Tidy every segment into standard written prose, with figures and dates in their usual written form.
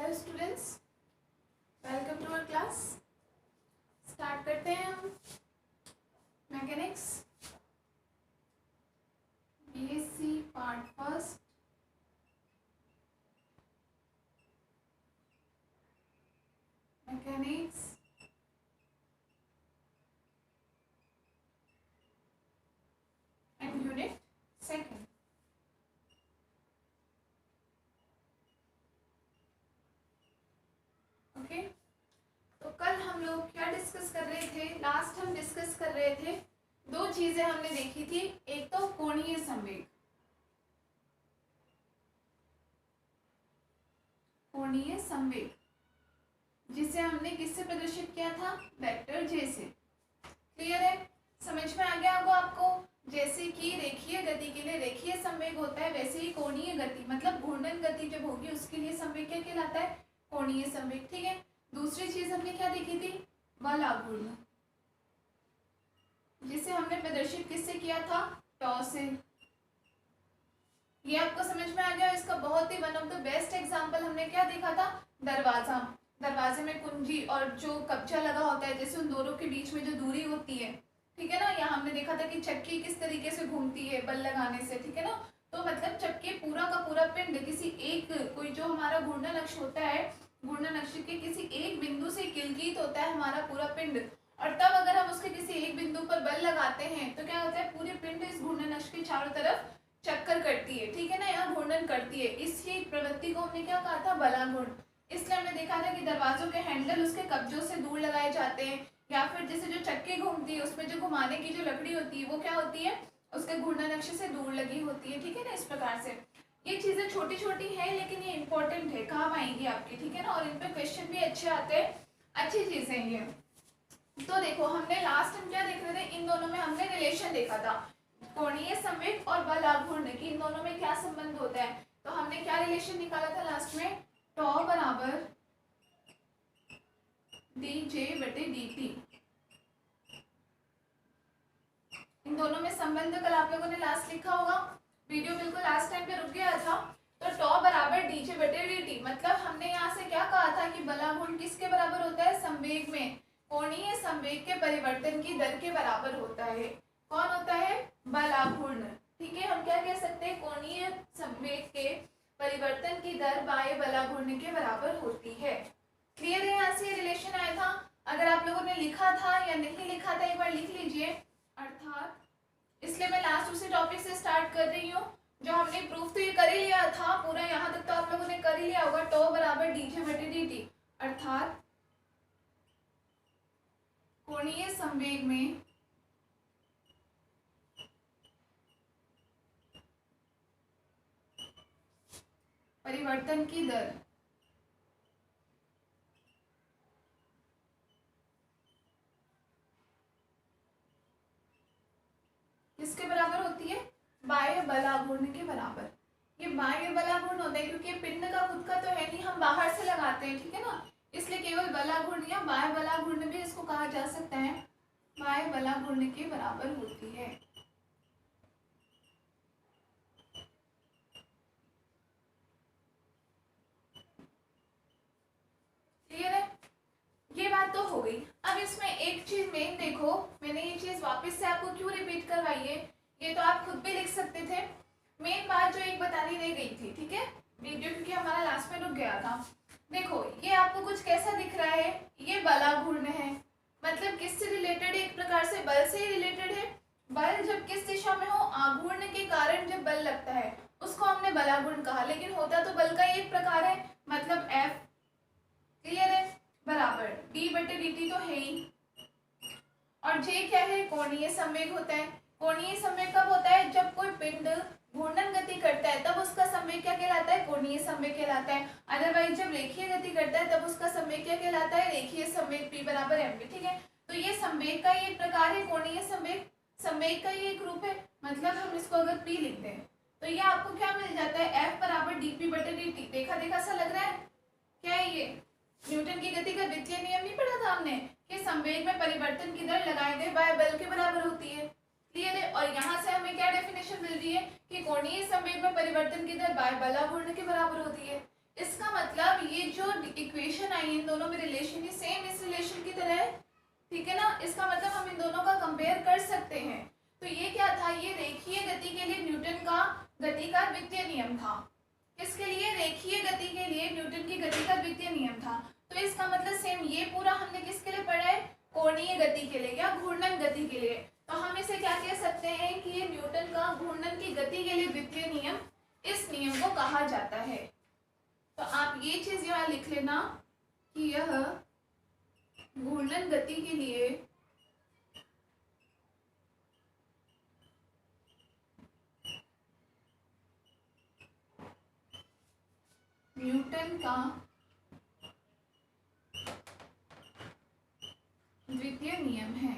Hello students, welcome to our class. Start करते हैं हम mechanics BSc part first. Mechanics and unit second. Okay, तो कल हम लोग क्या डिस्कस कर रहे थे? लास्ट हम डिस्कस कर रहे थे, दो चीजें हमने देखी थी। एक तो कोणीय संवेग, कोणीय संवेग जिसे हमने किससे प्रदर्शित किया था? वेक्टर जे से। क्लियर है? समझ में आ गया होगा आपको? जैसे कि रेखीय गति के लिए रेखीय संवेग होता है, वैसे ही कोणीय गति मतलब घूर्णन गति जब होगी उसके लिए संवेग क्या कहलाता है? कोणीय संवेग। ठीक है। दूसरी चीज हमने क्या देखी थी? बल आघूर्ण, जिसे हमने प्रदर्शित किससे किया था? टॉ से। ये आपको समझ में आ गया? इसका बहुत ही one of the best example हमने क्या देखा था? दरवाजा। दरवाजे में कुंजी और जो कब्जा लगा होता है, जैसे उन दोनों के बीच में जो दूरी होती है, ठीक है ना। यहाँ हमने देखा था कि चक्की किस तरीके से घूमती है बल लगाने से, ठीक है ना। तो मतलब चक्के पूरा का पूरा पिंड किसी एक, कोई जो हमारा घूर्णन अक्ष होता है, घूर्णन अक्ष के किसी एक बिंदु से किलकित होता है हमारा पूरा पिंड। और तब अगर हम उसके किसी एक बिंदु पर बल लगाते हैं तो क्या होता है? पूरे पिंड इस घूर्णन अक्ष के चारों तरफ चक्कर करती है, ठीक है ना, यहाँ घूर्णन करती है। इसी प्रवृत्ति को हमने क्या कहा था? बलाघूर्ण। इसलिए हमने देखा था कि दरवाजों के हैंडल उसके कब्जों से दूर लगाए जाते हैं, या फिर जैसे जो चक्की घूमती है उसमें जो घुमाने की जो लकड़ी होती है वो क्या होती है? उसके घूर्णन अक्ष से दूर लगी होती है, ठीक है ना। इस प्रकार से ये चीजें छोटी छोटी हैं, लेकिन ये इंपॉर्टेंट है, काम आएंगी आपकी, ठीक है ना। और इन पे क्वेश्चन भी अच्छे आते हैं, अच्छी चीजें ये। तो देखो, हमने लास्ट हम क्या देख रहे थे? इन दोनों में हमने रिलेशन देखा था, कोणीय संवेग और बल आघूर्ण की, इन दोनों में क्या संबंध होता है। तो हमने क्या रिलेशन निकाला था लास्ट में? टॉ बराबर डी जे बटे डी टी। इन दोनों में संबंध कल आप लोगों ने लास्ट लिखा होगा, वीडियो बिल्कुल लास्ट टाइम पे रुक गया था। तो टॉ बराबर डी जे बटे डी टी, मतलब हमने यहाँ से क्या कहा था कि बलाघूर्ण किसके बराबर होता है? संवेग में कोणीय संवेग के परिवर्तन की दर के बराबर होता है। कौन होता है? बलाघूर्ण। ठीक है, हम क्या कह सकते हैं? कोणीय संवेग के परिवर्तन की दर बाह्य बलाघूर्ण के बराबर होती है। क्लियर है? यहाँ से रिलेशन आया था। अगर आप लोगों ने लिखा था या नहीं लिखा था एक बार लिख लीजिए। अर्थात इसलिए मैं लास्ट उसी टॉपिक से स्टार्ट कर रही हूँ, जो हमने प्रूफ तो ये कर ही लिया था पूरा, यहाँ तक तो आप लोगों ने कर ही लिया होगा। टॉ बराबर डीजे बटे डी, अर्थात कोणीय संवेग में परिवर्तन की दर किसके बराबर होती है? बाह्य बलाघूर्ण के बराबर। ये बाह्य बलाघूर्ण होता है क्योंकि पिंड का खुद का तो है नहीं, हम बाहर से लगाते हैं, ठीक है ना। इसलिए केवल बलाघूर्ण या बाह्य बलाघूर्ण भी इसको कहा जा सकता है, बाह्य बलाघूर्ण के बराबर होती है। क्लियर है? ये बात तो हो गई। अब इसमें एक चीज मेन देखो, मैंने ये चीज वापस से आपको क्यों रिपीट करवाई है, ये तो आप खुद भी लिख सकते थे। मेन बात जो एक बतानी रह गई थी, ठीक है, वीडियो क्योंकि हमारा लास्ट में रुक गया था। देखो, ये आपको कुछ कैसा दिख रहा है? ये बलाघूर्ण है, मतलब किससे रिलेटेड है? एक प्रकार से बल से ही रिलेटेड है। बल जब किस दिशा में हो? आघूर्ण के कारण जब बल लगता है उसको हमने बलाघूर्ण कहा, लेकिन होता तो बल का एक प्रकार है, मतलब एफ। क्लियर है? बराबर डी बटे डी टी तो है ही। और जे क्या है? कोणीय संवेग होता है। कोणीय संवेग कब होता है? जब कोई पिंड घूर्णन गति करता है तब उसका संवेग क्या कहलाता है? कोणीय संवेग कहलाता है। अदरवाइज जब रेखीय गति करता है तब उसका संवेग क्या कहलाता है? रेखीय संवेग P बराबर mv। ठीक है, तो ये संवेग का ही एक प्रकार है, कोणीय संवेग संवेग का ही एक रूप है। मतलब हम इसको अगर P लिखते हैं तो ये आपको क्या मिल जाता है? F बराबर dp बटे dt। देखा देखा सा लग रहा है? क्या है ये? न्यूटन की गति का द्वितीय नियम नहीं पढ़ा था हमने कि संवेग में परिवर्तन की दर लगाए गए बाह्य बल के बराबर होती है। क्लियर है? और यहाँ से हमें क्या डेफिनेशन मिल रही है कि कोणीय संवेग में परिवर्तन की दर बाह्य बलाघूर्ण के बराबर होती है। इसका मतलब ये जो इक्वेशन आई इन दोनों में रिलेशन ही सेम इस रिलेशन की तरह है, ठीक है ना। इसका मतलब हम इन दोनों का कंपेयर कर सकते हैं। तो ये क्या था, ये रेखीय गति के लिए न्यूटन का गति का द्वितीय नियम था। किसके लिए, रेखीय गति के लिए न्यूटन की गति का द्वितीय नियम था। तो इसका मतलब सेम ये पूरा हमने किसके लिए पढ़ा है, कोणीय गति के लिए या घूर्णन गति के लिए। तो हम इसे क्या कह सकते हैं कि ये न्यूटन का घूर्णन की गति के लिए द्वितीय नियम, इस नियम को कहा जाता है। तो आप ये चीज यहाँ लिख लेना कि यह घूर्णन गति के लिए न्यूटन का द्वितीय नियम है।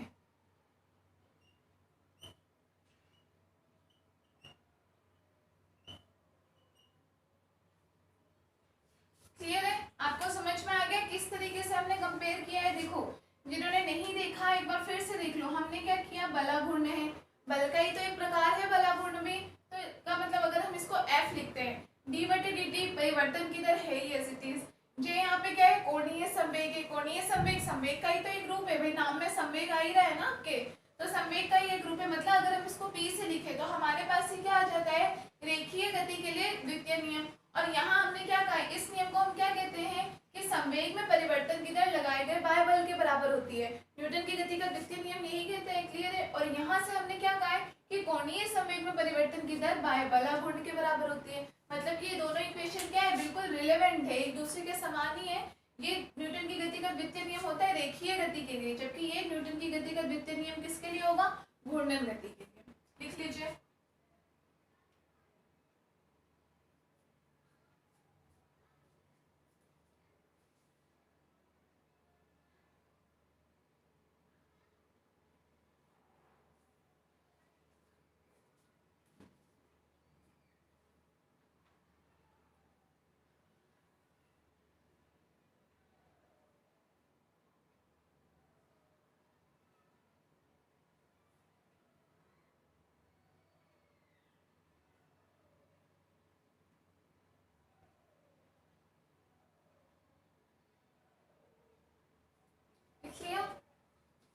क्लियर है, आपको समझ में आ गया किस तरीके से हमने कंपेयर किया है। देखो, जिन्होंने नहीं देखा एक बार फिर से देख लो। हमने क्या किया, बला घूर्ण है, बल का ही तो एक प्रकार है बला घूर्ण भी। तो इसका मतलब अगर हम इसको F लिखते हैं, डी बटे डी टी परिवर्तन की दर है ही एज इट इज। जे यहाँ पे क्या है, कोणीय संवेग है। कोणीय संवेग संवेग का ही तो एक रूप है भाई, नाम में संवेग आ ही रहा है ना आपके। तो संवेग का ही एक रूप है, मतलब अगर हम इसको P से लिखे तो हमारे पास ही क्या आ जाता है, रेखीय गति के लिए द्वितीय नियम। और यहाँ हमने क्या कहा, इस नियम को हम क्या कहते हैं कि संवेग में परिवर्तन की दर लगाए गए बाह्य बल के बराबर होती है। न्यूटन की गति का द्वितीय नियम यही कहते हैं। क्लियर है। और यहाँ से हमने क्या कहा है कि कोणीय संवेग में परिवर्तन की दर बाह्य बल घूर्ण के बराबर होती है। मतलब कि ये दोनों इक्वेशन क्या है, बिल्कुल रिलेवेंट है, एक दूसरे के समान ही है। ये न्यूटन की गति का द्वितीय नियम होता है रेखीय गति के लिए, जबकि ये न्यूटन की गति का द्वितीय नियम किसके लिए होगा, घूर्णन गति के लिए। लिख लीजिए।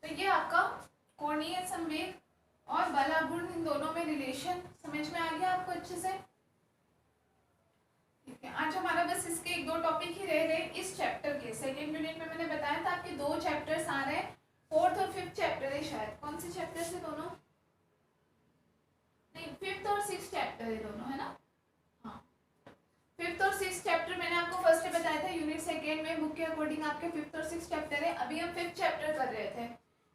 तो ये आपका कोणीय संवेग और बलाघूर्ण इन दोनों में रिलेशन समझ में आ गया आपको अच्छे से। ठीक है, आज हमारा बस इसके एक दो टॉपिक ही रह गए इस चैप्टर के। सेकेंड यूनिट में मैंने बताया था आपके दो चैप्टर्स आ रहे हैं, फोर्थ और फिफ्थ चैप्टर है शायद। कौन से चैप्टर से दोनों, नहीं फिफ्थ और सिक्स चैप्टर है दोनों, है ना। हाँ, फिफ्थ और सिक्स चैप्टर मैंने आपको फर्स्ट बताया था यूनिट सेकेंड में, बुक के अकॉर्डिंग आपके फिफ्थ और सिक्स चैप्टर है। अभी हम फिफ्थ चैप्टर कर रहे थे,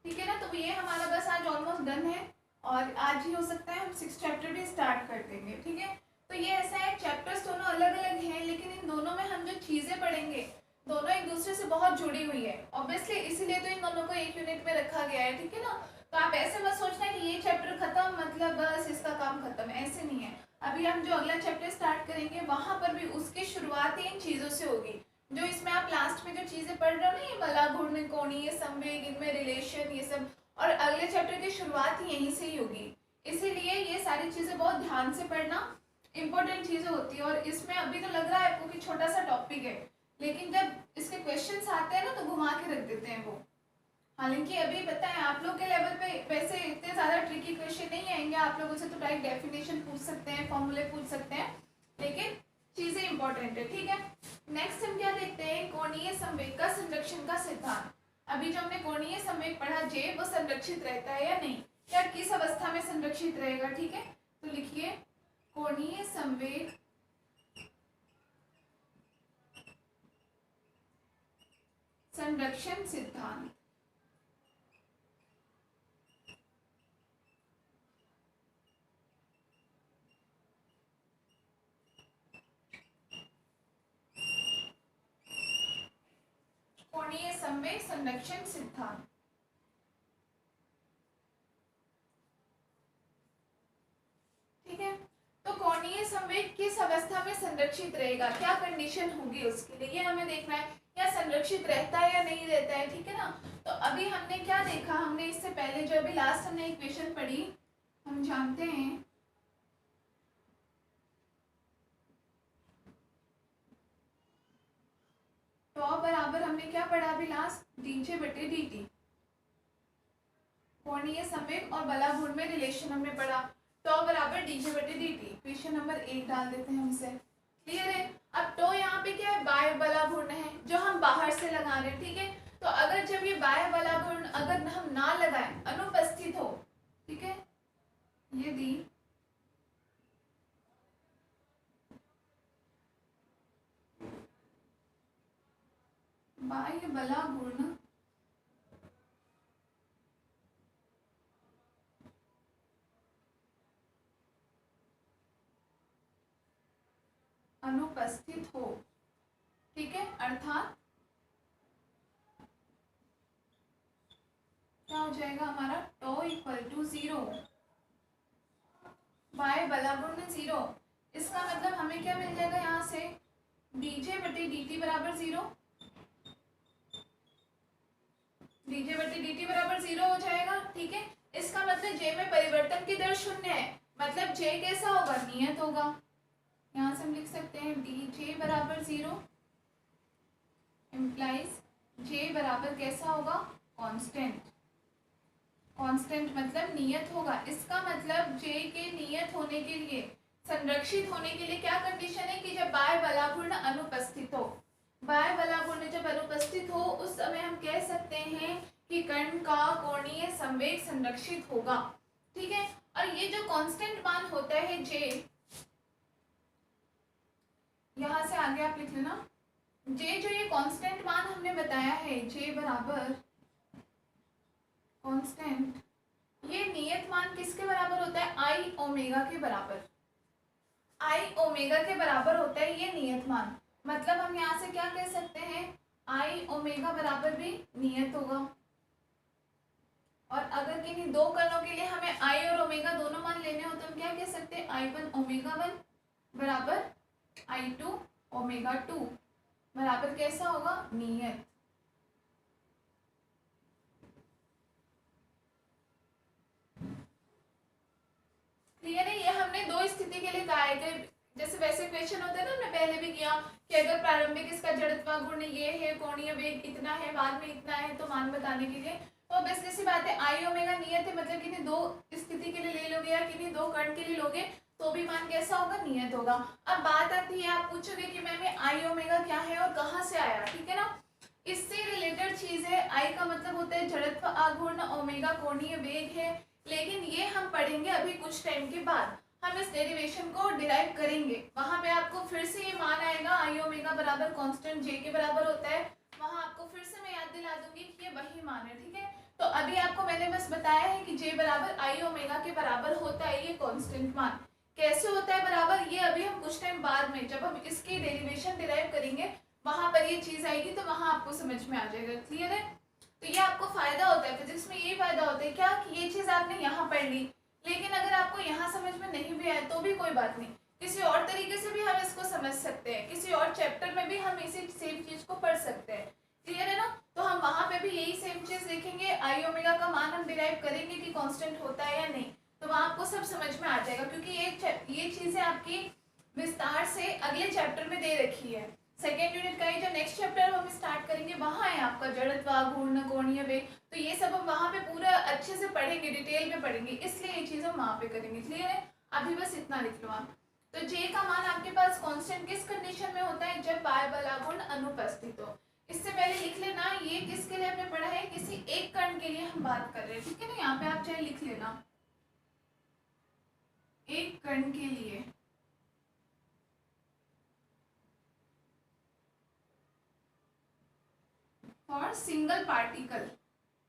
ठीक है ना। तो ये हमारा बस आज ऑलमोस्ट डन है और आज ही हो सकता है हम सिक्स चैप्टर भी स्टार्ट कर देंगे, ठीक है। तो ये ऐसा है, चैप्टर्स दोनों अलग अलग हैं, लेकिन इन दोनों में हम जो चीज़ें पढ़ेंगे दोनों एक दूसरे से बहुत जुड़ी हुई है ऑब्वियसली, इसीलिए तो इन दोनों को एक यूनिट में रखा गया है, ठीक है ना। तो आप ऐसे मत सोचना कि ये चैप्टर खत्म मतलब बस इसका काम खत्म, ऐसे नहीं है। अभी हम जो अगला चैप्टर स्टार्ट करेंगे वहां पर भी उसकी शुरुआत इन चीज़ों से होगी जो इसमें आप लास्ट में जो चीज़ें पढ़ रहे हो ना, ये बलाघूर्ण, कोणीय संवेग, इनमें रिलेशन, ये सब, और अगले चैप्टर की शुरुआत ही यहीं से ही होगी। इसीलिए ये सारी चीज़ें बहुत ध्यान से पढ़ना, इंपॉर्टेंट चीज़ें होती है। और इसमें अभी तो लग रहा है आपको कि छोटा सा टॉपिक है, लेकिन जब इसके क्वेश्चंस आते हैं ना तो घुमा के रख देते हैं वो। हालांकि अभी पता है आप लोग के लेवल पे वैसे इतने ज़्यादा ट्रिकी क्वेश्चन नहीं आएंगे, आप लोगों से तो डायरेक्ट डेफिनेशन पूछ सकते हैं, फॉर्मूले पूछ सकते हैं, लेकिन चीज़ें इंपॉर्टेंट है, ठीक है। नेक्स्ट हम क्या देखते हैं, कोणीय संवेग का संरक्षण का सिद्धांत। अभी जो हमने कोणीय संवेग पढ़ा, जे वो संरक्षित रहता है या नहीं, या किस अवस्था में संरक्षित रहेगा, ठीक है। तो लिखिए कोणीय संवेग संरक्षण सिद्धांत। कोणीय संवेग संरक्षण सिद्धांत, ठीक है। तो कोणीय संवेग किस अवस्था में संरक्षित रहेगा, क्या कंडीशन होगी उसके लिए, ये हमें देखना है। या संरक्षित रहता है या नहीं रहता है, ठीक है ना। तो अभी हमने क्या देखा, हमने इससे पहले जो अभी लास्ट हमने इक्वेशन पढ़ी, हम जानते हैं हमने क्या पढ़ा अभी लास्ट, डीजे बटे dt, कोणीय संवेग और बलाघूर्ण में रिलेशन हमने पढ़ा, टॉ बराबर डीजे बटे dt। क्वेश्चन नंबर 1 डाल देते हैं हम इसे। क्लियर है। अब टॉ यहाँ पे क्या है, बाह्य बलाघूर्ण है जो हम बाहर से लगा रहे हैं। ठीक है, तो अगर जब ये बाह्य बलाघूर्ण अगर हम ना लगाएं, अनुपस्थित हो, ठीक है, यदि बाह्य बलाघूर्ण अनुपस्थित हो, ठीक है, अर्थात क्या हो जाएगा हमारा, टॉ इक्वल टू 0, बाह्य बलाघूर्ण 0। इसका मतलब हमें क्या मिल जाएगा यहाँ से, डीजे बटे dt बराबर 0, डीजे बटे dt बराबर 0 हो जाएगा। ठीक है, इसका मतलब जे में परिवर्तन की दर 0 है, मतलब जे कैसा होगा, नियत होगा। यहाँ से हम लिख सकते हैं dj बराबर 0 इम्प्लाइज जे बराबर कैसा होगा, कांस्टेंट। कांस्टेंट मतलब नियत होगा। इसका मतलब जे के नियत होने के लिए, संरक्षित होने के लिए क्या कंडीशन है कि जब बाह्य बलाघूर्ण अनुपस्थित हो। बाह्य बलाघूर्ण जब अनुपस्थित हो उस समय हम कह सकते हैं कि कण का कोणीय संवेग संरक्षित होगा। ठीक है, और ये जो कांस्टेंट मान होता है जे, यहां से आगे आप लिख लेना, जे जो ये कांस्टेंट मान हमने बताया है, जे बराबर कांस्टेंट, ये नियत मान किसके बराबर होता है, आई ओमेगा के बराबर। आई ओमेगा के बराबर होता है ये नियत मान। मतलब हम यहाँ से क्या कह सकते हैं, आई ओमेगा बराबर भी नियत होगा। और अगर किन्हीं दो कणों के लिए हमें आई और ओमेगा दोनों मान लेने हो तो हम क्या कह सकते हैं, I1 ओमेगा 1 बराबर I2 ओमेगा 2 बराबर कैसा होगा, नियत। क्लियर है। ये हमने दो स्थिति के लिए कहा है कि जैसे वैसे क्वेश्चन होते हैं ना, हमने पहले भी किया कि अगर प्रारंभिक इसका जड़त्व गुण ये है, कोणीय वेग इतना है, बाद में इतना है, तो मान बताने के लिए तो बस जैसी बात है, आई ओमेगा नियत है, मतलब किन्हीं दो स्थिति के लिए ले लोगे या किन्हीं दो कण के लिए लोगे तो भी मान कैसा होगा, नियत होगा। अब बात आती है, आप पूछोगे कि मैम आई ओमेगा क्या है और कहाँ से आया, ठीक है ना। इससे रिलेटेड चीज है, आई का मतलब होता है जड़त्व आघूर्ण, ओमेगा कोणीय वेग है, लेकिन ये हम पढ़ेंगे अभी कुछ टाइम के बाद। हम इस डेरिवेशन को डिराइव करेंगे, वहां पे आपको फिर से ये मान आएगा, आई ओमेगा बराबर कांस्टेंट जे के बराबर होता है, वहां आपको फिर से मैं याद दिला दूंगी कि ये वही मान है। ठीक है, तो अभी आपको मैंने बस बताया है कि जे बराबर आई ओमेगा के बराबर होता है ये कांस्टेंट मान। कैसे होता है बराबर, ये अभी हम कुछ टाइम बाद में जब हम इसकी डेरिवेशन डिराइव करेंगे वहां पर ये चीज आएगी तो वहां आपको समझ में आ जाएगा। क्लियर है। तो ये आपको फायदा होता है फिजिक्स में, ये फायदा होता है क्या कि ये चीज आपने यहाँ पढ़ ली, लेकिन अगर आपको यहाँ समझ में नहीं भी आए तो भी कोई बात नहीं, किसी और तरीके से भी हम इसको समझ सकते हैं, किसी और चैप्टर में भी हम इसी सेम चीज को पढ़ सकते हैं। क्लियर है ना। तो हम वहां पे भी यही सेम चीज देखेंगे, आई ओमेगा का मान हम डिराइव करेंगे कि कांस्टेंट होता है या नहीं, तो वहां आपको सब समझ में आ जाएगा, क्योंकि ये चीजें आपकी विस्तार से अगले चैप्टर में दे रखी है। सेकेंड यूनिट का ही जो नेक्स्ट चैप्टर हम स्टार्ट करेंगे वहां है आपका जड़त्व आघूर्ण कोणीय वेग, तो ये सब हम वहां पे पूरा अच्छे से पढ़ेंगे, डिटेल में पढ़ेंगे, इसलिए ये चीज हम वहां पे करेंगे। क्लियर है। अभी बस इतना लिख लो आप। तो जे का मान आपके पास कांस्टेंट किस कंडीशन में होता है, जब बाह्य बलाघूर्ण अनुपस्थित हो। इससे पहले लिख लेना, ये किसके लिए हमने पढ़ा है, किसी एक कण के लिए हम बात कर रहे हैं। ठीक है ना, यहाँ पे आप चाहे लिख लेना, एक कण के लिए। फॉर सिंगल पार्टिकल,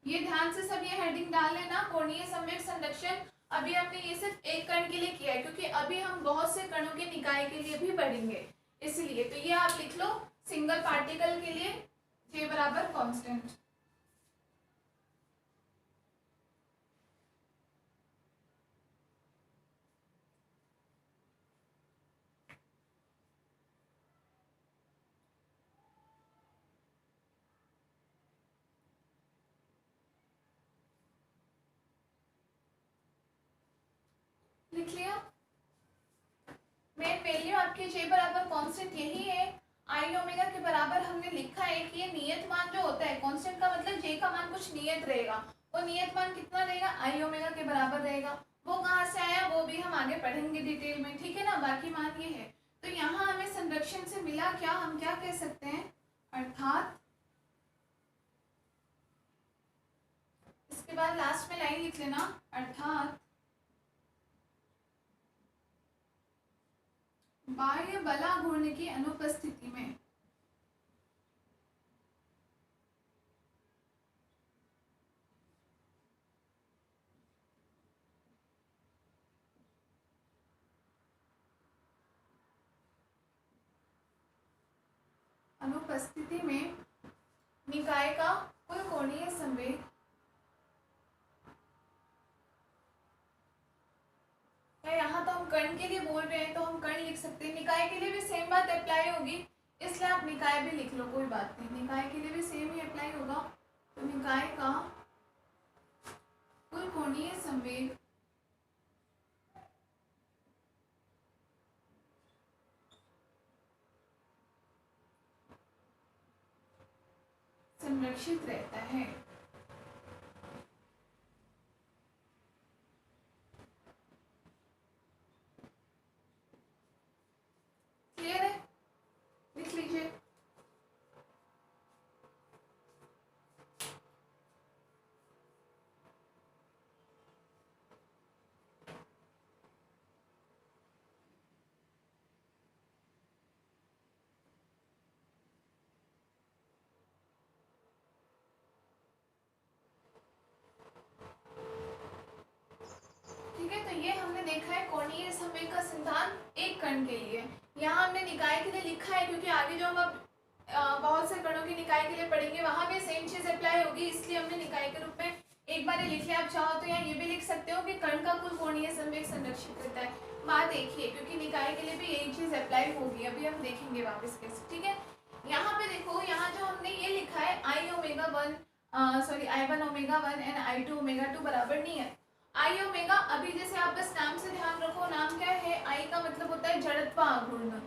ये ध्यान से सब ये हेडिंग डाल लेना, कोणीय संवेग संरक्षण। अभी हमने ये सिर्फ एक कण के लिए किया है, क्योंकि अभी हम बहुत से कणों के निकाय के लिए भी पढ़ेंगे, इसलिए तो ये आप लिख लो, सिंगल पार्टिकल के लिए जे बराबर कांस्टेंट। लिख लिया। मेन वैल्यू आपके जे बराबर कांस्टेंट यही है, आई आई ओमेगा के बराबर हमने लिखा है कि ये नियत मान जो होता है, कांस्टेंट का मतलब जे का मान कुछ नियत रहेगा, वो नियत मान कितना रहेगा, आई ओमेगा के बराबर रहेगा। वो कहाँ से आया वो भी हम आगे पढ़ेंगे डिटेल में, ठीक है ना। बाकी मान ये है, तो यहाँ हमें संरक्षण से मिला क्या, हम क्या कह सकते हैं, अर्थात इसके बाद लास्ट में लाइन लिख लेना, अर्थात बाह्य बलाघूर्ण की अनुपस्थिति में निकाय का कुल कोणीय संवेग यहाँ तो हम कर्ण के लिए बोल रहे हैं तो हम कर्ण लिख सकते हैं। निकाय के लिए भी सेम बात अप्लाई होगी, इसलिए आप निकाय भी लिख लो, कोई बात नहीं। निकाय के लिए भी सेम ही अप्लाई होगा। तो निकाय का कुल कोणीय संवेग संरक्षित रहता है। क्लियर है, लिख लीजिए। ठीक है, तो ये हमने देखा है कोणीय संवेग का सिद्धांत एक कण के लिए। यहाँ हमने निकाय के लिए लिखा है क्योंकि आगे जो हम अब बहुत से कणों की निकाय के लिए पढ़ेंगे वहां भी सेम चीज अप्लाई होगी, इसलिए हमने निकाय के रूप में एक बार लिख लिया। आप चाहो तो यहाँ ये भी लिख सकते हो कि कण का कुल कोणीय संवेग संरक्षित रहता है। बात देखिए, क्योंकि निकाय के लिए भी यही चीज अप्लाई होगी, अभी हम देखेंगे वापस कैसे। ठीक है, यहाँ पे देखो, यहाँ जो हमने ये लिखा है I omega one I one omega 1 and I two omega 2 बराबर नहीं है। आई ओमेगा, अभी जैसे आप बस नाम से ध्यान रखो, नाम क्या है, आई का मतलब होता है जड़त्व आघूर्ण।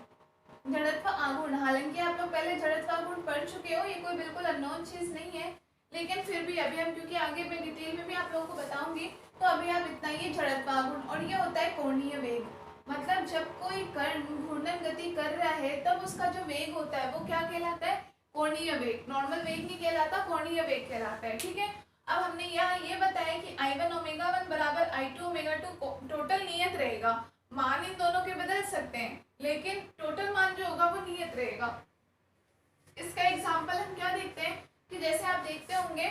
जड़त्व आघूर्ण, हालांकि आप लोग पहले जड़त्व आघूर्ण पढ़ चुके हो, ये कोई बिल्कुल अननोन चीज नहीं है, लेकिन फिर भी अभी हम, क्योंकि आगे मैं डिटेल में भी आप लोगों को बताऊंगी, तो अभी आप इतना ही जड़त्व आघूर्ण। और ये होता है कोणीय वेग, मतलब जब कोई कण घूर्णन गति कर रहा है तब उसका जो वेग होता है वो क्या कहलाता है, कोणीय वेग। नॉर्मल वेग नहीं कहलाता, कोणीय वेग कहलाता है। ठीक है, अब हमने यहाँ ये बताया कि आई1 ओमेगा 1 बराबर आई2 ओमेगा 2 टोटल नियत रहेगा। मान इन दोनों के बदल सकते हैं, लेकिन टोटल मान जो होगा वो नियत रहेगा। इसका एग्जांपल हम क्या देखते हैं कि जैसे आप देखते होंगे,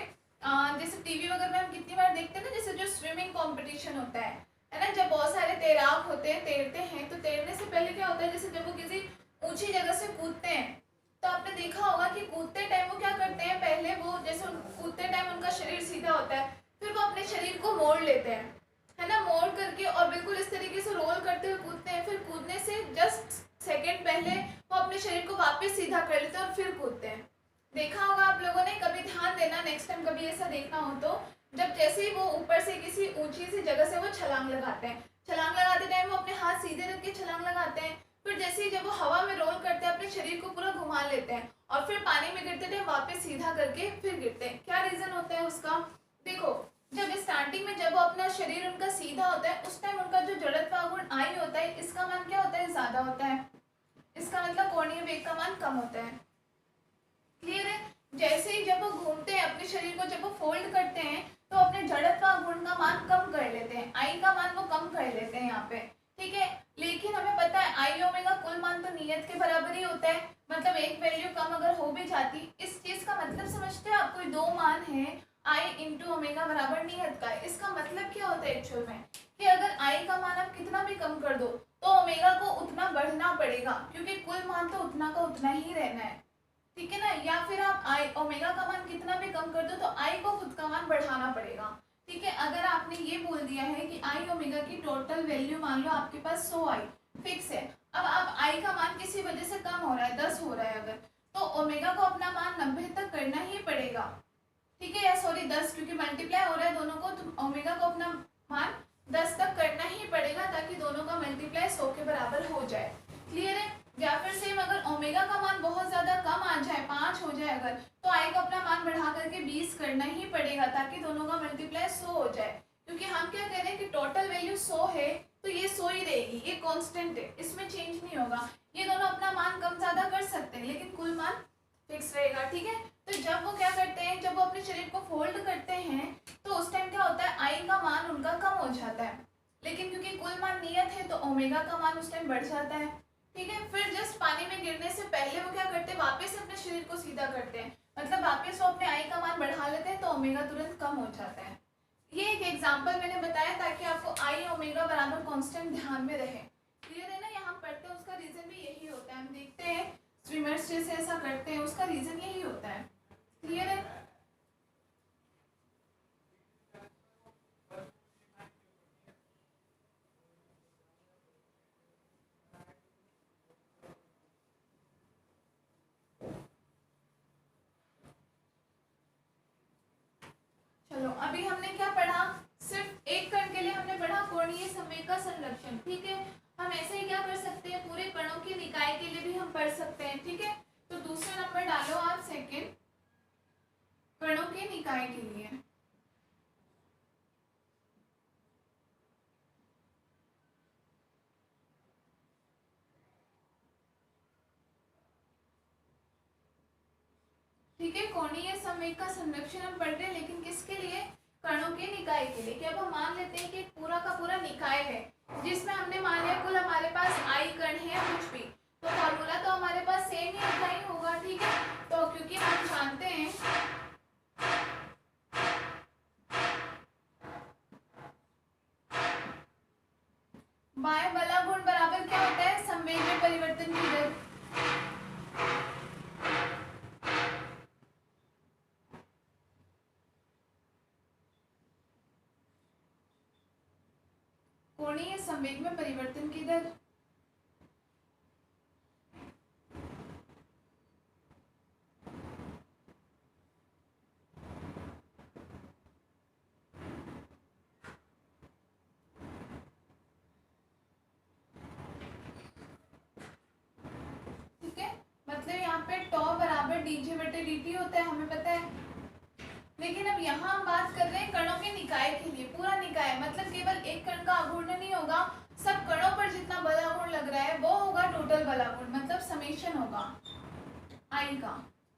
जैसे टीवी वगैरह में हम कितनी बार देखते हैं ना, जैसे जो स्विमिंग कंपटीशन होता है ना, जब बहुत सारे तैराक होते हैं, तैरते हैं, तो तैरने से पहले क्या होता है, जैसे जब वो किसी ऊंची जगह से कूदते हैं, तो आपने देखा होगा कि कूदते टाइम वो क्या करते हैं, पहले वो जैसे कूदते टाइम उनका शरीर सीधा होता है, फिर वो अपने शरीर को मोड़ लेते हैं, है ना, मोड़ करके और बिल्कुल इस तरीके से रोल करते हुए कूदते हैं। फिर कूदने से जस्ट सेकंड पहले वो अपने शरीर को वापस सीधा कर लेते हैं और फिर कूदते हैं। देखा होगा आप लोगों ने, कभी ध्यान देना, नेक्स्ट टाइम कभी ऐसा देखना हो तो, जब जैसे ही वो ऊपर से किसी ऊंची सी जगह से वो छलांग लगाते हैं, छलांग लगाते टाइम वो अपने हाथ सीधे रख के छलांग लगाते हैं, फिर जैसे ही जब वो हवा में रोल करते हैं अपने शरीर को पूरा घुमा लेते हैं, और फिर पानी में गिरते टाइम वापस सीधा करके फिर गिरते हैं। क्या रीजन होता है उसका, देखो, जब स्टार्टिंग में जब वो अपना शरीर उनका सीधा होता है, उस टाइम उनका जो जड़त्व आघूर्ण आई होता है, इसका मान क्या होता है, ज्यादा होता है। इसका मतलब कोणीय वेग का मान कम होता है। क्लियर है, जैसे ही जब वो घूमते हैं अपने शरीर को, जब वो फोल्ड करते हैं, तो अपने जड़त्व आघूर्ण का मान कम कर लेते हैं, आई का मान वो कम कर लेते हैं यहाँ पे। ठीक है, लेकिन हमें पता है आई ओमेगा कुल मान तो नियत के बराबर ही होता है, मतलब एक वैल्यू कम अगर हो भी जाती, इस चीज का मतलब समझते हैं आप, कोई दो मान है आई इंटू ओमेगा बराबर नियत का, इसका मतलब क्या होता है एक्चुअल में, कि अगर आई का मान आप कितना भी कम कर दो तो ओमेगा को उतना बढ़ना पड़ेगा, क्योंकि कुल मान तो उतना का उतना ही रहना है। ठीक है ना, या फिर आप आई ओमेगा का मान कितना भी कम कर दो तो आई को खुद का मान बढ़ाना पड़ेगा। ठीक है, अगर आपने ये बोल दिया है कि आई ओमेगा की टोटल वैल्यू मान लो आपके पास 100 आई फिक्स है, अब आप आई का मान किसी वजह से कम हो रहा है, 10 हो रहा है अगर, तो ओमेगा को अपना मान 90 तक करना ही पड़ेगा। ठीक है, या सॉरी 10, क्योंकि मल्टीप्लाई हो रहा है दोनों को, तो ओमेगा को अपना मान 10 तक करना ही पड़ेगा ताकि दोनों का मल्टीप्लाई 100 के बराबर हो जाए। क्लियर है, या फिर सेम अगर ओमेगा का मान बहुत ज्यादा जाए अगर, तो आई को अपना मान बढ़ा करके 20 करना ही पड़ेगा ताकि दोनों का मल्टीप्लाई 100 हो जाए। क्योंकि हम क्या कह रहे हैं कि टोटल वैल्यू 100 है तो ये 100 ही रहेगी, ये कांस्टेंट है, इसमें चेंज नहीं होगा। ये दोनों अपना मान कम ज्यादा कर सकते हैं लेकिन कुल मान फिक्स रहेगा, ठीक है। तो जब वो क्या करते हैं, जब वो अपने शरीर को फोल्ड करते हैं तो उस टाइम क्या होता है, आई का मान उनका कम हो जाता है, लेकिन क्योंकि कुल मान नियत है तो ओमेगा का मान उस टाइम बढ़ जाता है, ठीक है। फिर जस्ट पानी में गिरने से पहले वो क्या करते हैं, वापस अपने शरीर को सीधा करते हैं, मतलब वापस वो अपने आई का मान बढ़ा लेते हैं तो ओमेगा तुरंत कम हो जाता है। ये एक एग्जांपल मैंने बताया ताकि आपको आई ओमेगा बराबर कांस्टेंट ध्यान में रहे। क्लियर है ना, यहाँ पढ़ते हैं उसका रीजन भी यही होता है। हम देखते हैं स्विमर्स जैसे ऐसा करते हैं, उसका रीजन यही होता है। क्लियर है। चलो अभी हमने क्या पढ़ा, सिर्फ एक कण के लिए हमने पढ़ा कोणीय संवेग का संरक्षण, ठीक है। हम ऐसे ही क्या कर सकते हैं, पूरे कणों की निकाय के लिए भी हम पढ़ सकते हैं, ठीक है। तो दूसरा नंबर डालो आप, सेकंड, कणों के निकाय के लिए। ठीक है, कोणीय संवेग का संरक्षण हम पढ़ रहे हैं, लेकिन किसके लिए, कणों के निकाय के लिए। कि अब हम मान लेते हैं कि पूरा का पूरा निकाय है जिसमें हमने मान लिया कुल हमारे पास आई कण है या कुछ भी, तो फॉर्मूला तो हमारे पास सेम ही होगा, ठीक है। तो क्योंकि हम जानते हैं बाह्य बलागुण बराबर क्या होता है, संवेग में परिवर्तन की दर। कोणीय संवेग में परिवर्तन की दर। ठीक है, मतलब यहाँ पे टॉ बराबर डीजे बटे dt होता है, हमें पता है। लेकिन अब यहाँ हम बात कर रहे हैं कणों के निकाय के लिए। पूरा निकाय मतलब केवल एक कण का आघूर्ण नहीं होगा, सब कणों पर जितना बलागुण लग रहा है वो होगा टोटल बलागुण, मतलब समेशन होगा आई का।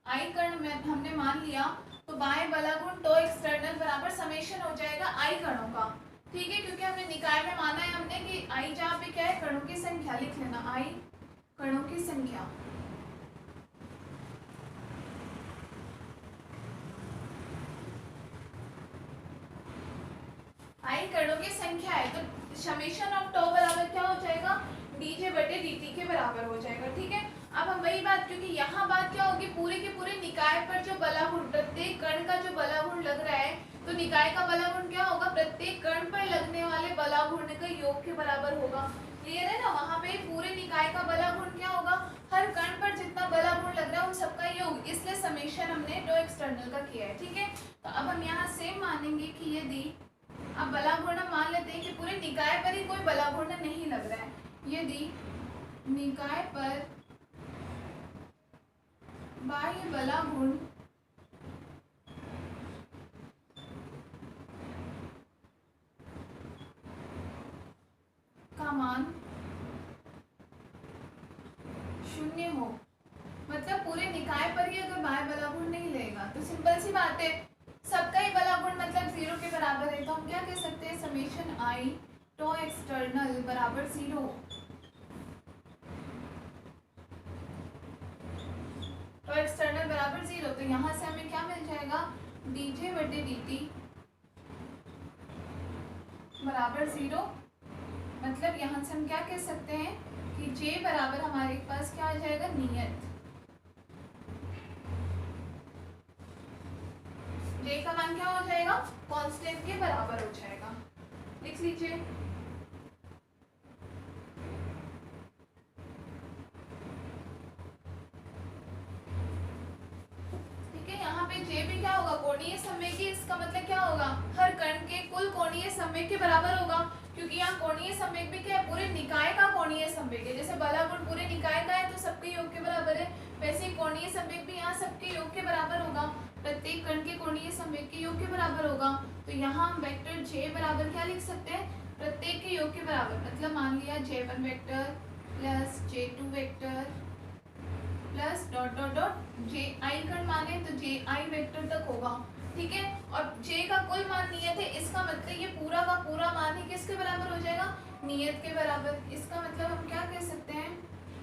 आई कण में हमने मान लिया तो बाह्य बलागुण टो एक्सटर्नल बराबर समेशन हो जाएगा आई कणों का, ठीक है। क्योंकि हमने निकाय में माना है हमने कि आई जहाँ पे क्या है, कणों की संख्या, लिख लेना आई कणों की संख्या। आई कणों की संख्या है तो समेशन ऑफ टॉ बराबर क्या हो जाएगा, डीजे बटे dt के बराबर हो जाएगा, ठीक है। अब हम वही बात, क्योंकि यहाँ बात क्या होगी, पूरे के पूरे निकाय पर जो बलागुण, प्रत्येक कण का जो बलागुण लग रहा है, तो निकाय का बलागुण क्या होगा, प्रत्येक कण पर लगने वाले बलागुण का योग के बराबर होगा। क्लियर है ना, वहाँ पे पूरे निकाय का बलागुण क्या होगा, हर कण पर जितना बलागुण लग रहा है उन सबका योग, इसलिए समेशन हमने टो एक्सटर्नल का किया है, ठीक है। तो अब हम यहाँ सेम मानेंगे कि यदि, अब बलागुण मान लेते हैं कि पूरे निकाय पर ही कोई बलागुण नहीं लग रहा है, यदि निकाय पर बाह्य बलागुण का मान 0 हो, मतलब पूरे निकाय पर ही अगर बाह्य बलागुण नहीं लगेगा तो सिंपल सी बात है, सबका ही बलागुण मतलब 0 के बराबर है, तो हम क्या कह सकते हैं, समेशन आई टो एक्सटर्नल बराबर 0। तो एक्सटर्नल बराबर 0, तो यहाँ से हमें क्या मिल जाएगा, dj बटे dt बराबर 0। मतलब यहाँ से हम क्या कह सकते हैं कि j बराबर हमारे पास क्या आ जाएगा, नियत। j का मान क्या हो जाएगा, कांस्टेंट के बराबर हो जाएगा, लिख लीजिए। j भी क्या होगा, कोणीय संवेगी, इसका मतलब क्या होगा, हर कण के कुल कोणीय संवेग के बराबर होगा, क्योंकि यहाँ कोणीय संवेग भी क्या है, पूरे निकाय का कोणीय संवेग है। जैसे बलागुण पूरे निकाय का है तो सबके योग के बराबर है, वैसे कोणीय संवेग भी यहाँ यहाँ सबके योग के बराबर होगा, प्रत्येक कण के कोणीय संवेग के योग के बराबर होगा। तो यहाँ हम वेक्टर j बराबर क्या लिख सकते हैं, प्रत्येक के योग के बराबर, मतलब मान लिया j1 vector plus j2 vector plus dot dot dot ji कण माने तो ji वेक्टर तक होगा, ठीक है। और j का कुल मान नियत है, इसका मतलब ये पूरा का पूरा मान ही किसके बराबर हो जाएगा, नियत के बराबर। इसका मतलब हम क्या कह सकते हैं,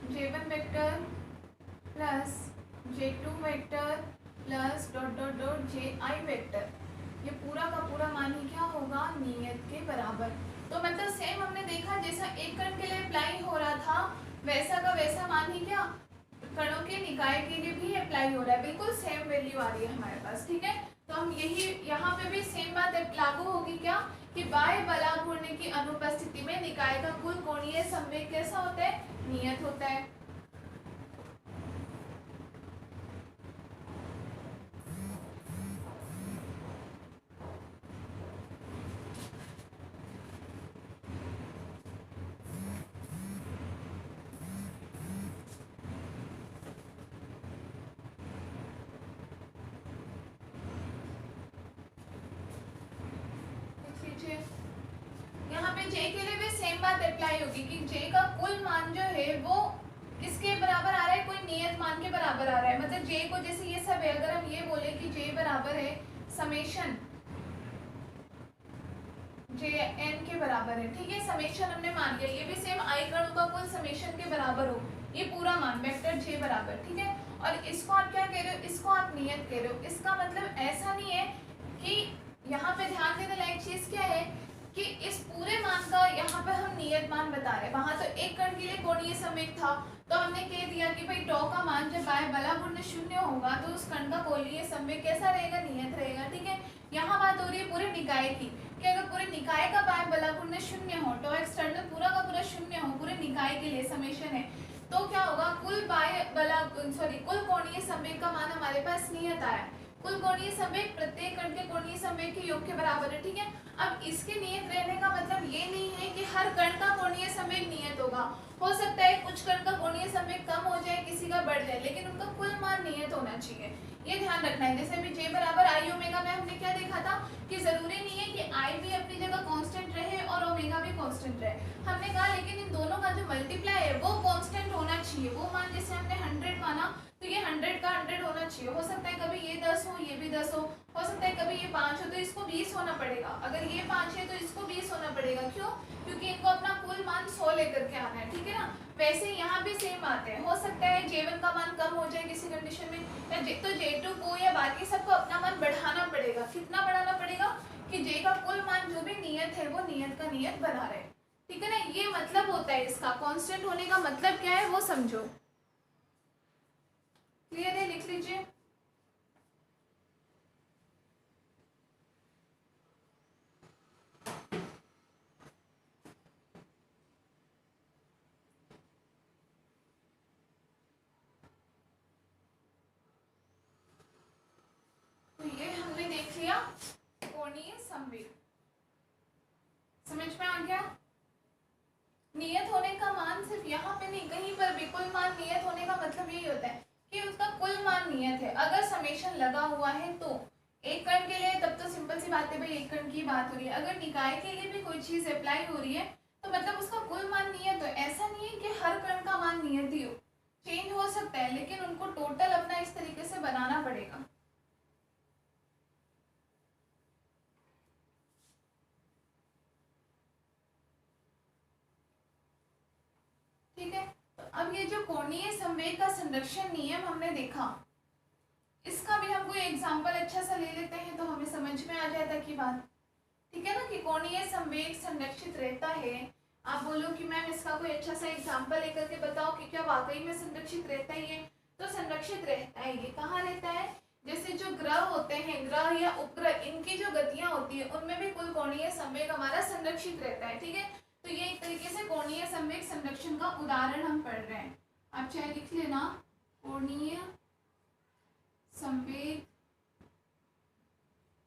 j1 vector plus j2 vector plus dot dot dot ji vector, ये पूरा का पूरा मान ही क्या होगा, नियत के बराबर। तो मतलब सेम हमने देखा जैसा एक कण के लिए अप्लाई हो रहा था, वैसा का वैसा मान ही क्या कणों के निकाय के लिए भी अप्लाई हो रहा है, बिल्कुल सेम वैल्यू आ रही है हमारे पास, ठीक है। तो हम यही यहाँ पे भी सेम बात लागू होगी क्या, कि बाह्य बलाघूर्ण की अनुपस्थिति में निकाय का कुल कोणीय संवेग कैसा होता है, नियत होता है। यहाँ पे j के लिए भी सेम बात अप्लाई होगी कि j का कुल मान जो है वो किसके बराबर आ रहा है, कोई नियत मान के बराबर आ रहा है। मतलब j को जैसे ये सब है, अगर हम ये बोले कि j बराबर है समेशन jn के बराबर है, ठीक है, समेशन हमने मान लिया, ये भी सेम i कणों का कुल समेशन के बराबर हो, ये पूरा मान वेक्टर j बराबर, ठीक है। और इसको आप क्या कह रहे हो, इसको आप नियत कह रहे हो। इसका मतलब ऐसा नहीं है कि यहाँ पे ध्यान देने लायक चीज क्या है कि इस पूरे मान का यहाँ पे हम नियत मान बता रहे हैं। वहां तो एक कण के लिए कोणीय संवेग था, तो हमने कह दिया कि भाई टॉ का मान जब बाह्य बलाघूर्ण शून्य होगा तो उस कण का कोणीय संवेग कैसा रहेगा, नियत रहेगा, ठीक है। यहाँ बात हो रही है पूरे निकाय की, कि अगर पूरे निकाय का बाह्य बलाघूर्ण शून्य हो, टॉ एक्सटर्नल पूरा का पूरा शून्य हो, पूरे निकाय के लिए समेशन है, तो क्या होगा, कुल बाह्य कुल कोणीय संवेग का मान हमारे पास नियत आया। कुल कोणीय संवेग प्रत्येक कण के कोणीय संवेग के योग के बराबर है, ठीक है। अब इसके नियत रहने का मतलब ये नहीं है कि हर कण का कोणीय संवेग नियत होगा। हो सकता है कुछ कण का कोणीय संवेग कम हो जाए, किसी का बढ़ जाए, लेकिन उनका कुल मान नियत होना चाहिए, ये ध्यान रखना है। जैसे अभी j बराबर i ओमेगा में हमने क्या देखा था कि जरूरी नहीं है कि i भी अपनी जगह कांस्टेंट रहे और ओमेगा भी कांस्टेंट रहे, हमने कहा, लेकिन इन दोनों का जो मल्टीप्लाई है वो कांस्टेंट होना चाहिए। वो मान जैसे हमने 100 माना तो ये 100 का 100 होना चाहिए। हो सकता है कभी ये 10 हो, ये भी 10 हो सकता है कभी ये 5 हो तो इसको 20 होना पड़ेगा, अगर ये 5 है तो इसको 20 होना पड़ेगा। क्यों, क्योंकि इनको अपना कुल मान 100 लेकर के आना है, ठीक है ना। वैसे यहाँ भी सेम आते हैं, हो सकता है j1 का मान कम हो जाए किसी कंडीशन में, या तो j2 को या बाकी सबको अपना मान बढ़ाना पड़ेगा। कितना बढ़ाना पड़ेगा कि j का कुल मान जो भी नियत है वो नियत का नियत बना रहे, ठीक है ना। ये मतलब होता है इसका, कांस्टेंट होने का मतलब क्या है वो समझो। क्लियर है, लिख लीजिए। तो ये हमने देख लिया कोणीय संवेग, समझ में आ गया। नियत होने का मान सिर्फ यहाँ पे नहीं, कहीं पर भी कुल मान नियत होने का मतलब यही होता है कि उसका कुल मान नियत है। अगर समेशन लगा हुआ है तो एक कण के लिए तब तो सिंपल सी बात है भाई, एक कण की बात हो रही है। अगर निकाय के लिए भी कोई चीज अप्लाई हो रही है तो मतलब उसका कुल मान नियत हो। ऐसा नहीं है कि हर कण का मान नियत ही हो, चेंज हो सकता है, लेकिन उनको टोटल अपना इस तरीके से बनाना पड़ेगा। ठीक है, तो अब ये जो कोणीय संवेग का संरक्षण नियम हमने देखा, इसका भी हम कोई एग्जाम्पल अच्छा सा ले लेते हैं तो हमें समझ में आ जाता की बात, ठीक है ना, कि कोणीय संवेग संरक्षित रहता है। आप बोलो कि मैम इसका कोई अच्छा सा एग्जाम्पल लेकर के बताओ कि क्या वाकई में संरक्षित रहता है ये, तो संरक्षित रहता है। ये कहाँ रहता है, जैसे जो ग्रह होते हैं, ग्रह या उपग्रह, इनकी जो गतियां होती है उनमें भी कुल कोणीय संवेग हमारा संरक्षित रहता है, ठीक है। तो ये एक तरीके से कोणीय संवेग संरक्षण का उदाहरण हम पढ़ रहे हैं। आप चाहे लिख लेना, कोणीय संवेग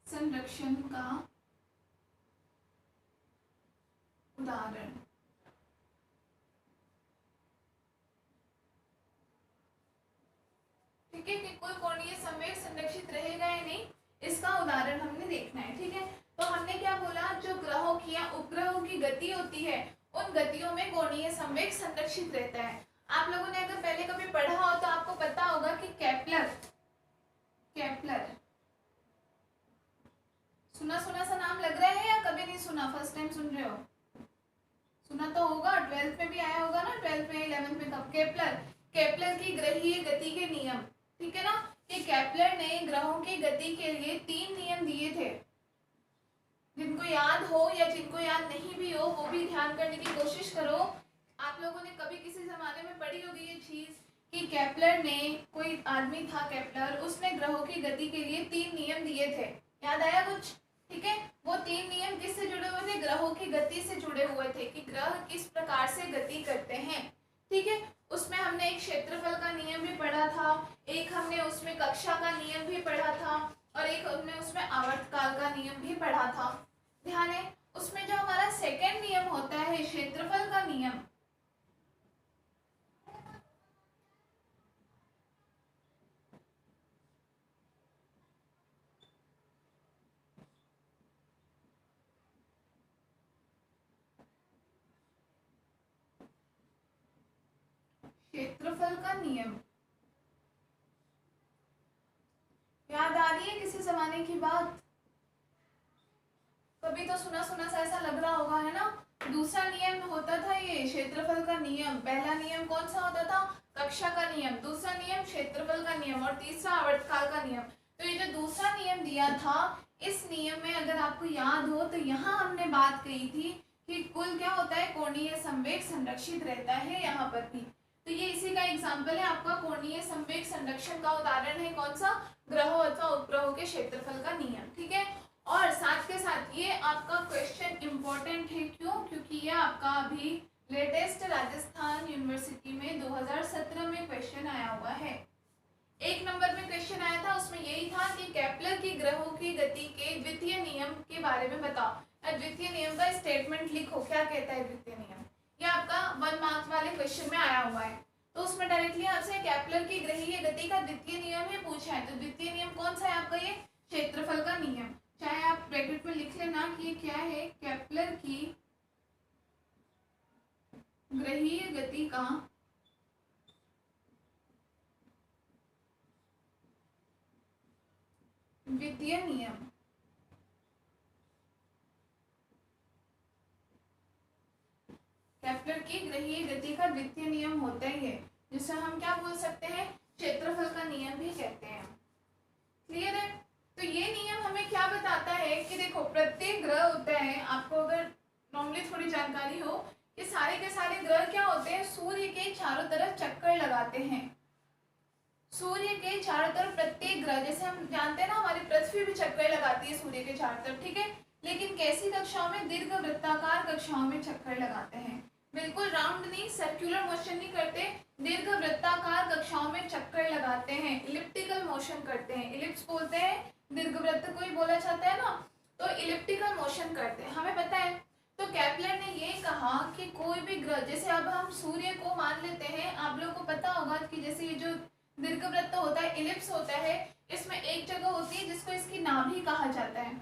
संरक्षण का उदाहरण। ठीक है, कि कुल कोणीय इसका उदाहरण हमने देखना है, ठीक है। तो हमने क्या बोला, जो ग्रहों की या उपग्रहों की गति होती है उन गतियों में कोणीय संवेग संरक्षित रहता है। आप लोगों ने अगर पहले कभी पढ़ा हो तो आपको पता होगा कि केपलर सुना सा नाम लग रहा है या कभी नहीं सुना, फर्स्ट टाइम सुन रहे हो? सुना तो होगा, 12th में भी आया होगा ना, 12th में 11th में। कब? केपलर की ग्रहीय गति के नियम, ठीक है ना। कि केपलर ने ग्रहों की गति के लिए 3 नियम दिए थे। जिनको याद हो या जिनको याद नहीं भी हो वो भी ध्यान करने की कोशिश करो। आप लोगों ने कभी किसी जमाने में पढ़ी होगी ये चीज कि केपलर ने, कोई आदमी था केपलर, उसने ग्रहों की गति के लिए 3 नियम दिए थे। याद आया कुछ? ठीक है। वो 3 नियम किससे जुड़े हुए थे? ग्रहों की गति से जुड़े हुए थे कि ग्रह किस प्रकार से गति करते हैं, ठीक है। उसमें हमने एक क्षेत्रफल का नियम भी पढ़ा था, एक हमने उसमें कक्षा का नियम भी पढ़ा था, और एक हमने उसमें आवर्तकाल का नियम भी पढ़ा था। ध्यान है, उसमें जो हमारा सेकंड नियम होता है क्षेत्रफल का नियम, क्षेत्रफल का नियम याद आ रही है किसी जमाने की बात? कभी तो सुना सा ऐसा लग रहा होगा, है ना। दूसरा नियम होता था ये क्षेत्रफल का नियम। पहला नियम कौन सा होता था? कक्षा का नियम। दूसरा नियम क्षेत्रफल का नियम, और तीसरा आवर्तकाल का नियम। तो ये जो दूसरा नियम दिया था, इस नियम में अगर आपको याद हो तो यहाँ हमने बात कही थी कि कुल क्या होता है, कोणीय संवेग संरक्षित रहता है यहाँ पर भी। तो ये इसी का एग्जाम्पल है आपका कोणीय संवेग संरक्षण का उदाहरण है कौन सा? ग्रहों अथवा उपग्रहों के क्षेत्रफल का नियम, ठीक है। और साथ के साथ ये आपका क्वेश्चन इंपॉर्टेंट है, क्यों? क्योंकि ये आपका अभी लेटेस्ट राजस्थान यूनिवर्सिटी में 2017 में क्वेश्चन आया हुआ है। 1 नंबर में क्वेश्चन आया था, उसमें यही था कि केपलर की ग्रहों की गति के द्वितीय नियम के बारे में बताओ। द्वितीय नियम का स्टेटमेंट लिखो, क्या कहता है द्वितीय नियम। ये आपका 1 मार्क्स वाले क्वेश्चन में आया हुआ है। तो उसमें डायरेक्टली आपसे केपलर की ग्रहीय गति का द्वितीय नियम ही पूछा है। तो द्वितीय नियम कौन सा है आपका? ये क्षेत्रफल का नियम। चाहे आप ब्रैकेट में लिख लेना कि ये क्या है, केपलर की ग्रहीय गति का द्वितीय नियम। केपलर की ग्रहीय गति का द्वितीय नियम होता ही है, जिसे हम क्या बोल सकते हैं? क्षेत्रफल का नियम भी कहते हैं। क्लियर है? तो ये नियम हमें क्या बताता है कि देखो, प्रत्येक ग्रह होता है, आपको अगर नॉर्मली थोड़ी जानकारी हो, ये सारे के सारे ग्रह क्या होते हैं? सूर्य के चारों तरफ चक्कर लगाते हैं। सूर्य के चारों तरफ प्रत्येक ग्रह, जैसे हम जानते हैं ना हमारी पृथ्वी भी चक्कर लगाती है सूर्य के चारों तरफ, ठीक है। लेकिन कैसी कक्षाओं में? दीर्घ वृत्ताकार कक्षाओं में चक्कर लगाते हैं। बिल्कुल राउंड नहीं, सर्कुलर मोशन नहीं करते, दीर्घ वृत्ताकार कक्षाओं में चक्कर लगाते हैं, इलिप्टिकल मोशन करते हैं। इलिप्स बोलते हैं, दीर्घवृत्त को ही बोला जाता है ना, तो इलिप्टिकल मोशन करते हैं, हमें पता है। तो केपलर ने ये कहा कि कोई भी ग्रह, जैसे अब हम सूर्य को मान लेते हैं, आप लोगों को पता होगा कि जैसे ये जो दीर्घवृत्त होता है, इलिप्स होता है, इसमें एक जगह होती है जिसको इसकी नाभि कहा जाता है,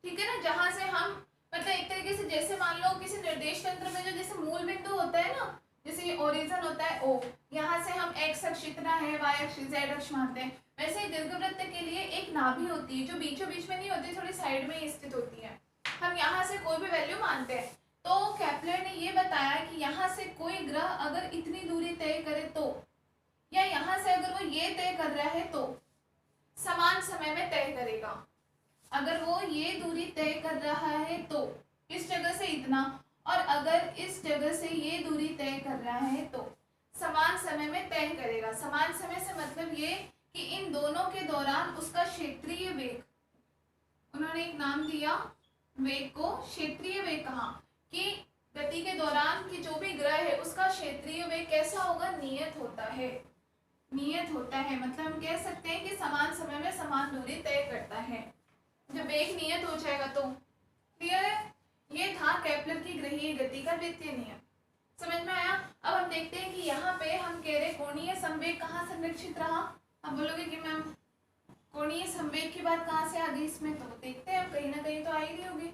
ठीक है ना। जहां से हम मतलब एक तरीके से, जैसे मान लो किसी निर्देश तंत्र में जो जैसे मूल बिंदु होता है ना, जैसे ओरिजिन होता है O, यहाँ से हम x अक्ष इतना है, y अक्ष z अक्ष मानते हैं, वैसे ही दीर्घवृत्त के लिए एक नाभि होती है जो बीचों बीच में नहीं होती, थोड़ी साइड में ही स्थित होती है। हम यहाँ से कोई भी वैल्यू मानते हैं। तो केपलर ने ये बताया कि यहाँ से कोई ग्रह अगर इतनी दूरी तय करे तो, या यहाँ से अगर वो ये तय कर रहा है तो समान समय में तय करेगा। अगर वो ये दूरी तय कर रहा है तो इस जगह से इतना, और अगर इस जगह से ये दूरी तय कर रहा है तो समान समय में तय करेगा। समान समय से मतलब ये कि इन दोनों के दौरान उसका क्षेत्रीय वेग, उन्होंने एक नाम दिया वेग को, क्षेत्रीय वेग कहा कि गति के दौरान की जो भी ग्रह है उसका क्षेत्रीय वेग कैसा होगा? नियत होता है। नियत होता है मतलब हम कह सकते हैं कि समान समय में समान दूरी तय करता है। जब वेग नियत हो जाएगा तो, क्लियर है? ये था केपलर की ग्रहीय गति का द्वितीय नियम। समझ में आया? अब हम देखते हैं कि यहाँ पे हम कह रहे कोणीय संवेग कहाँ संरक्षित रहा। अब बोलोगे कि मैम कोणीय संवेग की बात कहाँ से आ गई इसमें, तो देखते हैं, कहीं ना कहीं तो आ ही रही होगी।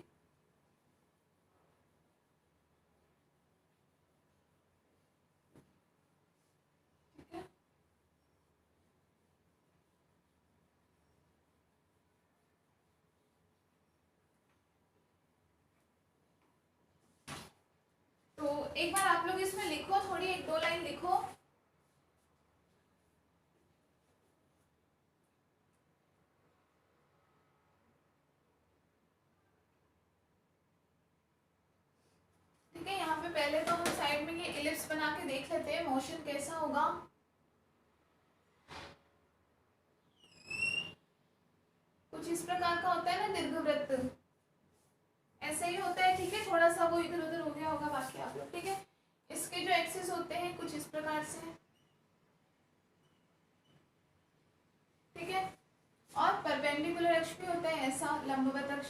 ठीक है, तो एक बार आप लोग इसमें लिखो, थोड़ी 1-2 लाइन लिखो। ठीक है, यहाँ पे पहले तो हम साइड में ये इलिप्स बना के देख लेते हैं मोशन कैसा होगा। कुछ इस प्रकार का होता है ना दीर्घवृत्त, ऐसे ही होता है। ठीक है, थोड़ा सा वो इधर उधर हो गया होगा बाकी आप लोग। ठीक है, इसके जो एक्सिस होते हैं कुछ इस प्रकार से। ठीक है, और परपेंडिकुलर अक्ष भी होता है ऐसा, लंबवत अक्ष।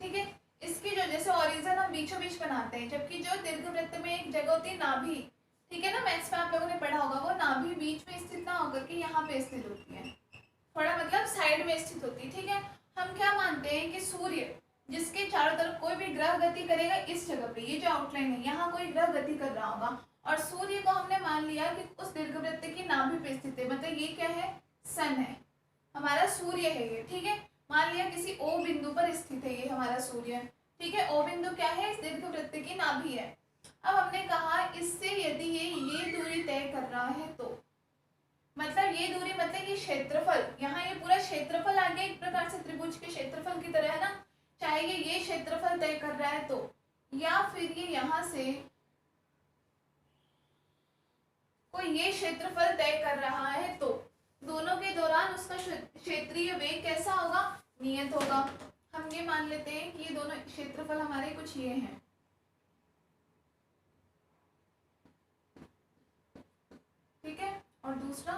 ठीक है, इसकी जो जैसे ओरिजिन हम बीचों बीच बनाते हैं, जबकि जो दीर्घवृत्त में एक जगह होती है नाभि। ठीक है ना, मैथ्स में आप लोगों ने पढ़ा होगा, वो नाभि बीच में स्थित ना होकर के यहाँ पे स्थित होती है, थोड़ा मतलब साइड में स्थित होती है। ठीक है, हम क्या मानते हैं कि सूर्य जिसके चारों तरफ कोई भी ग्रह गति करेगा, इस जगह पे ये जो आउटलाइन है यहाँ कोई ग्रह गति कर रहा होगा, और सूर्य को हमने मान लिया कि उस दीर्घवृत्त की नाभि पे स्थित है, मतलब ये क्या है, सन है, हमारा सूर्य है ये। ठीक है, मान लिया किसी ओ बिंदु पर स्थित है ये हमारा सूर्य। ठीक है, ओ बिंदु क्या है, इस दीर्घवृत्त की नाभि है। अब हमने कहा इससे यदि ये दूरी तय कर रहा है, तो मतलब ये दूरी मतलब ये क्षेत्रफल, यहाँ ये पूरा क्षेत्रफल आ गया एक प्रकार से त्रिभुज के क्षेत्रफल की तरह है ना, चाहे ये क्षेत्रफल तय कर रहा है तो, या फिर ये यहाँ से कोई ये क्षेत्रफल तय कर रहा है, तो दोनों के दौरान उसका क्षेत्रीय वेग कैसा होगा, नियत होगा। हम ये मान लेते हैं कि ये दोनों क्षेत्रफल हमारे कुछ ये हैं। ठीक है, और दूसरा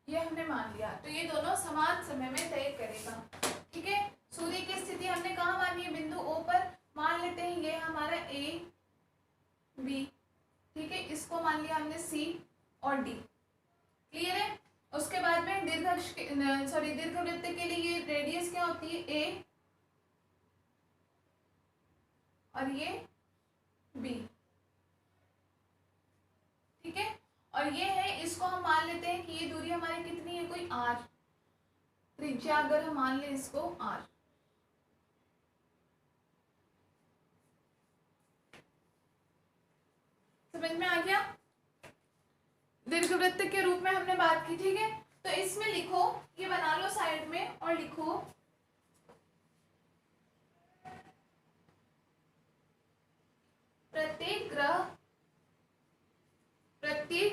ये हमने मान लिया, तो ये दोनों समान समय में तय करेगा। ठीक है, सूर्य की स्थिति हमने कहाँ मानी है, बिंदु O पर। मान लेते हैं ये हमारा A B। ठीक है, इसको मान लिया हमने C और D। क्लियर है, उसके बाद में दीर्घवृत्त के लिए ये रेडियस क्या होती है, A और ये B। ठीक है, और ये है, इसको हम मान लेते हैं कि ये दूरी हमारी कितनी है, कोई R त्रिज्या, अगर हम मान लें इसको R। समझ में आ गया, दीर्घवृत्त के रूप में हमने बात की। ठीक है, तो इसमें लिखो, ये बना लो साइड में और लिखो प्रत्येक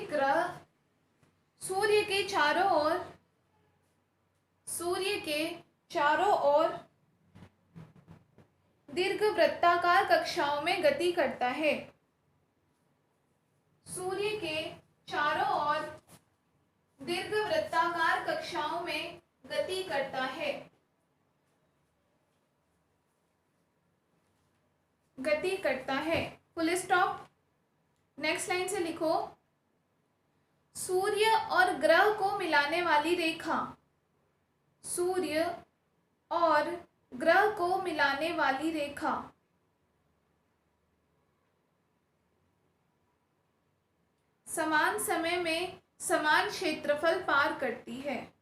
ग्रह सूर्य के चारों ओर दीर्घवृत्ताकार कक्षाओं में गति करता है। सूर्य के चारों ओर दीर्घवृत्ताकार कक्षाओं में गति करता है, फुल स्टॉप। नेक्स्ट लाइन से लिखो, सूर्य और ग्रह को मिलाने वाली रेखा, सूर्य और ग्रह को मिलाने वाली रेखा समान समय में समान क्षेत्रफल पार करती है,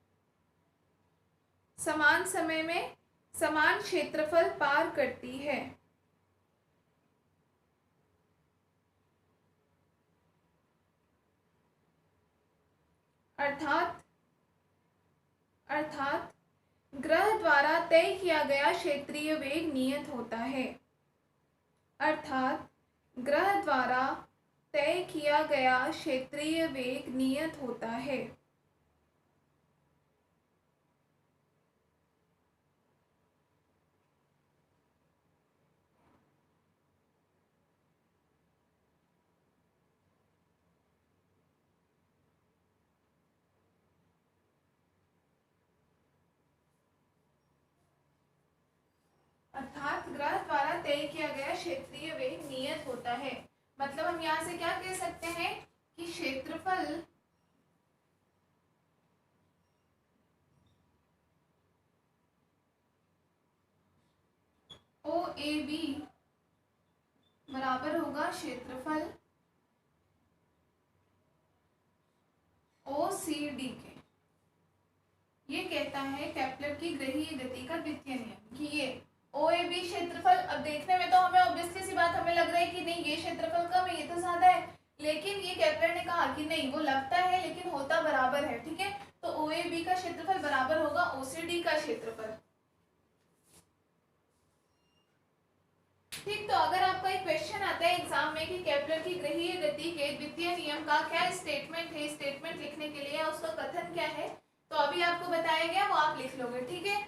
समान समय में समान क्षेत्रफल पार करती है। अर्थात ग्रह द्वारा तय किया गया क्षेत्रीय वेग नियत होता है, अर्थात ग्रह द्वारा तय किया गया क्षेत्रीय वेग नियत होता है। ग्रह द्वारा तय किया गया क्षेत्रीय वेग नियत होता है। मतलब हम यहाँ से क्या कह सकते हैं कि क्षेत्रफल OAB बराबर होगा क्षेत्रफल OCD के। ये कहता है केपलर की ग्रहीय गति का द्वितीय नियम कि ये OAB क्षेत्रफल, अब देखने में तो हमें ऑब्वियसली सी बात हमें लग रहा है कि नहीं ये क्षेत्रफल कम है, ये तो ज्यादा है, लेकिन ये केपलर ने कहा कि नहीं वो लगता है लेकिन होता बराबर है। ठीक है, तो OAB का क्षेत्रफल बराबर होगा OCD का क्षेत्रफल। ठीक, तो अगर आपका एक क्वेश्चन आता है एग्जाम में कि केपलर की ग्रहीय गति के द्वितीय नियम का क्या स्टेटमेंट है, स्टेटमेंट लिखने के लिए उसका कथन क्या है, तो अभी आपको बताया गया वो आप लिख लोगे। ठीक है,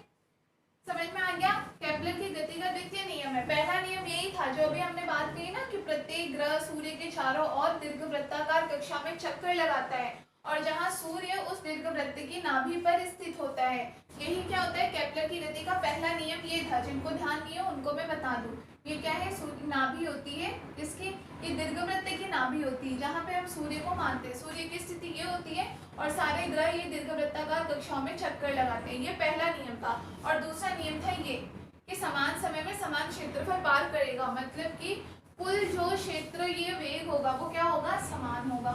समझ में आ गया। केपलर की गति का द्वितीय नियम है। पहला नियम यही था जो अभी हमने बात की ना कि प्रत्येक ग्रह सूर्य के चारों ओर दीर्घवृत्ताकार कक्षा में चक्कर लगाता है और जहां सूर्य उस दीर्घवृत्त की नाभि पर स्थित होता है। यही क्या होता है केपलर की गति का पहला नियम ये था। जिनको ध्यान नहीं हो उनको मैं बता दूं, ये क्या है, सूर्य नाभि होती है इसकी, ये दीर्घवृत्त की नाभि होती है जहाँ पे हम सूर्य को मानते हैं। सूर्य की स्थिति ये होती है और सारे ग्रह ये दीर्घवृत्ताकार कक्षाओं में चक्कर लगाते हैं। ये पहला नियम था। और दूसरा नियम था ये कि समान समय में समान क्षेत्रफल पार करेगा, मतलब कि कुल जो क्षेत्र ये वेग होगा वो क्या होगा, समान होगा।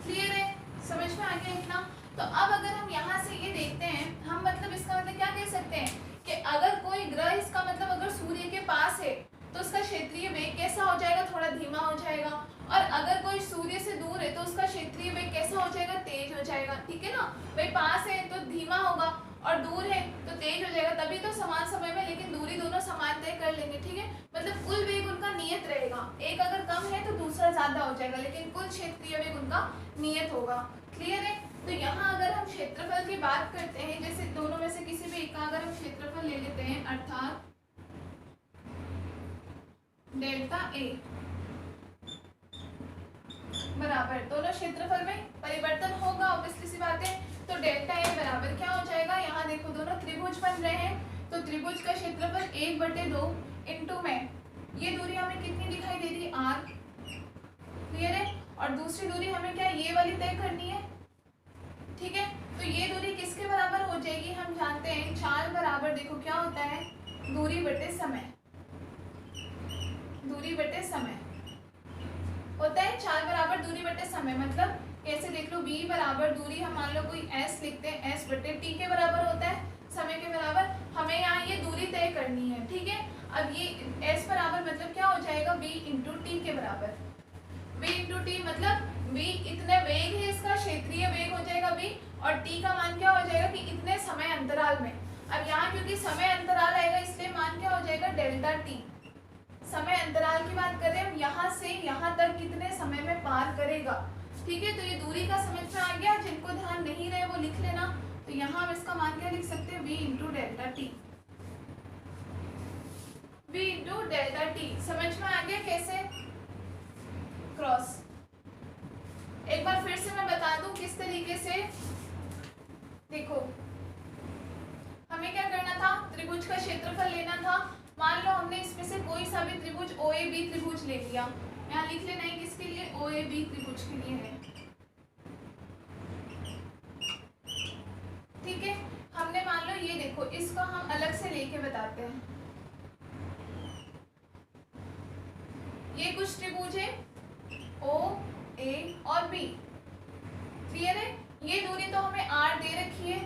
क्लियर है, समझ में आ गया इतना। तो अब अगर हम यहाँ से ये देखते हैं, हम मतलब इसका मतलब क्या कह सकते हैं कि अगर कोई ग्रह, इसका मतलब अगर सूर्य के पास है तो उसका क्षेत्रीय वेग कैसा हो जाएगा, थोड़ा धीमा हो जाएगा। और अगर कोई सूर्य से दूर है तो उसका क्षेत्रीय वेग कैसा हो जाएगा, तेज हो जाएगा। ठीक है ना, भाई पास है तो धीमा होगा और दूर है तो तेज हो जाएगा। तभी तो समान समय में, लेकिन दूरी दोनों समान तय कर लेंगे। ठीक है, मतलब कुल वेग उनका नियत रहेगा, एक अगर कम है तो दूसरा ज्यादा हो जाएगा, लेकिन कुल क्षेत्रीय वेग उनका नियत होगा। क्लियर है, तो यहाँ अगर हम क्षेत्रफल की बात करते हैं, जैसे दोनों में से किसी भी एक का अगर हम क्षेत्रफल ले लेते हैं, अर्थात डेल्टा ए बराबर, दोनों क्षेत्रफल में परिवर्तन होगा ऑब्वियसली सी बात है। तो डेल्टा ए बराबर क्या हो जाएगा, यहाँ देखो दोनों त्रिभुज बन रहे हैं तो त्रिभुज का क्षेत्रफल 1/2 इंटू में ये दूरी हमें कितनी दिखाई दे रही है, r। क्लियर है, और दूसरी दूरी हमें क्या ये वाली तय करनी है। ठीक है, तो ये दूरी किसके बराबर हो जाएगी, हम जानते हैं चाल बराबर, देखो क्या होता है, दूरी बटे समय, दूरी बटे समय होता है। चाल बराबर दूरी बटे समय, मतलब कैसे देख लो, v बराबर दूरी हम मान लो कोई s लिखते हैं, s बटे t के बराबर होता है, समय के बराबर। हमें यहाँ ये दूरी तय करनी है। ठीक है, अब ये s बराबर मतलब क्या हो जाएगा, v इंटू टी के बराबर। v इंटू टी मतलब v इतने वेग है, इसका क्षेत्रीय वेग हो जाएगा v, और t का मान क्या हो जाएगा कि इतने समय अंतराल में। अब यहाँ क्योंकि समय अंतराल आएगा इसलिए मान क्या हो जाएगा, डेल्टा t। समय अंतराल की बात करें हम, यहाँ से यहाँ तक कितने समय में पार करेगा। ठीक है, तो ये दूरी का समझ में आ गया। जिनको ध्यान नहीं रहे वो लिख लेना। तो यहाँ हम इसका मान क्या लिख सकते हैं, v into delta T, v into delta T. समझ में आ गया कैसे, क्रॉस। एक बार फिर से मैं बता दूं किस तरीके से। देखो हमें क्या करना था, त्रिभुज का क्षेत्रफल लेना था। मान लो हमने इसमें से कोई सा भी त्रिभुज OAB त्रिभुज ले लिया, यहाँ लिख लेना है किसके लिए, OAB त्रिभुज के लिए है। ठीक है, हमने मान लो ये देखो, इसका हम अलग से लेके बताते हैं। ये कुछ त्रिभुज है O, A और B। क्लियर है, ये दूरी तो हमें R दे रखी है।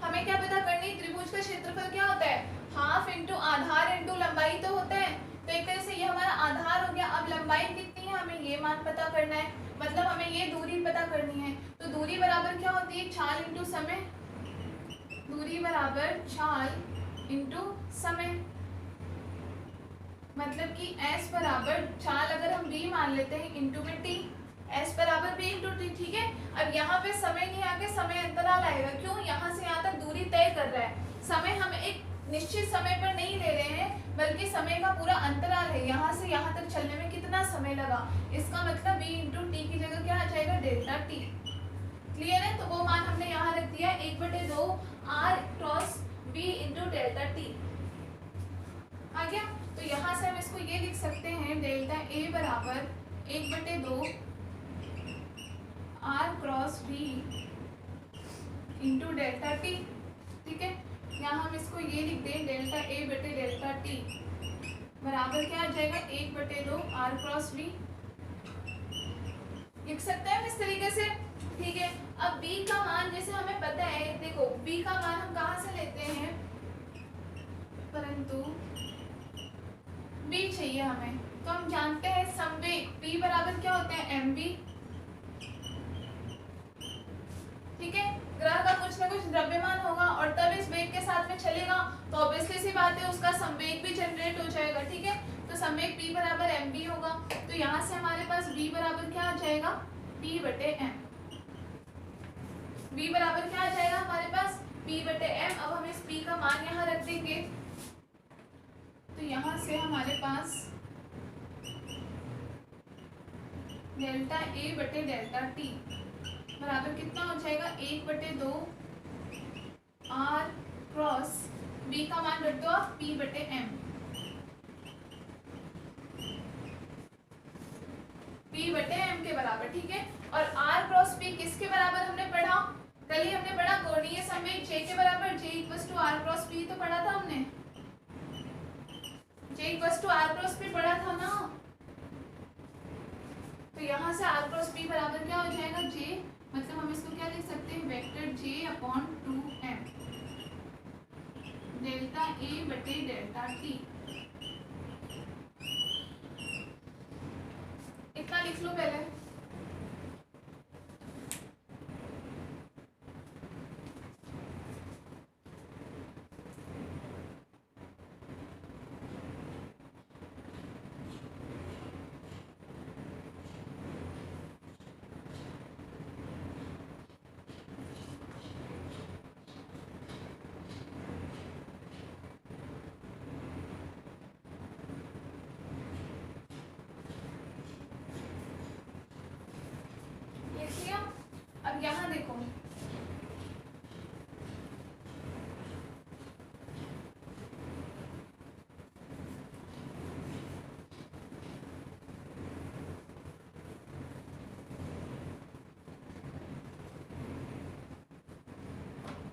हमें क्या पता करनी, त्रिभुज का क्षेत्रफल क्या होता है, हाफ इंटू आधार इंटू लंबाई तो होता है। तो एक तरह से ये हमारा आधार हो गया। अब लंबाई कितनी है हमें ये मान पता करना है, मतलब हमें ये दूरी पता करनी है। तो दूरी बराबर क्या होती है, चाल इंटू समय। दूरी बराबर चाल इंटू समय, मतलब कि s बराबर चाल अगर हम b मान लेते हैं इंटू में t, s बराबर b इंटू टी। ठीक है, अब यहाँ पे समय नहीं आके समय अंतराल आएगा। क्यों, यहाँ से यहाँ तक दूरी तय कर रहा है। समय हम एक निश्चित समय पर नहीं ले रहे हैं, बल्कि समय का पूरा अंतराल है। यहाँ से यहाँ तक चलने में कितना समय लगा, इसका मतलब b इंटू टी की जगह क्या आ जाएगा, डेल्टा टी। क्लियर है, तो वो मान हमने यहाँ रख दिया 1/2 r cross b into delta T. आ गया। तो यहाँ से हम इसको ये लिख सकते हैं डेल्टा ए बराबर 1/2 R cross V into delta T. ठीक है, यहाँ हम इसको ये लिख दें डेल्टा ए बटे डेल्टा टी बराबर क्या आ जाएगा 1/2 आर क्रॉस वी। लिख सकते हैं इस तरीके से। ठीक है, अब b का मान जैसे हमें पता है, देखो b का मान हम कहाँ से लेते हैं, परंतु b चाहिए हमें, तो हम जानते हैं संवेग b बराबर क्या होते हैं mv। ठीक है, ग्रह का कुछ ना कुछ द्रव्यमान होगा और तब इस वेग के साथ में चलेगा, तो ऑब्वियसली सी बात है उसका संवेग भी जनरेट हो जाएगा। ठीक है, तो संवेग b बराबर mv होगा। तो यहाँ से हमारे पास b बराबर क्या आ जाएगा p बटे m। b बराबर क्या आ जाएगा हमारे पास p बटे m। अब हम इस p का मान यहाँ रख देंगे, तो यहाँ से हमारे पास डेल्टा a बटे डेल्टा t बराबर कितना हो जाएगा 1/2 r क्रॉस b का मान रख दो आप p बटे m। p बटे m के बराबर। ठीक है, और r क्रॉस p किसके बराबर हमने पढ़ा, कल ही हमने पढ़ा कोणीय संवेग j के बराबर j = r क्रॉस p। तो पढ़ा था हमने j = r क्रॉस p पढ़ा था ना। तो यहाँ से r क्रॉस p बराबर क्या हो जाएगा j, मतलब हम इसको क्या लिख सकते हैं वेक्टर j/2m डेल्टा a बटे डेल्टा t। इतना लिख लो पहले। अब यहाँ देखो,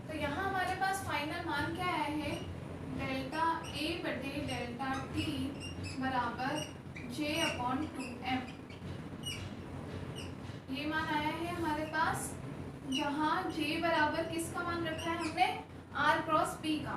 तो यहाँ हमारे पास फाइनल मान क्या आया है डेल्टा a बटे डेल्टा t बराबर j/2m। ये मान आया है हमारे पास, जहाँ j बराबर किसका मान रखा है हमने r क्रॉस p का।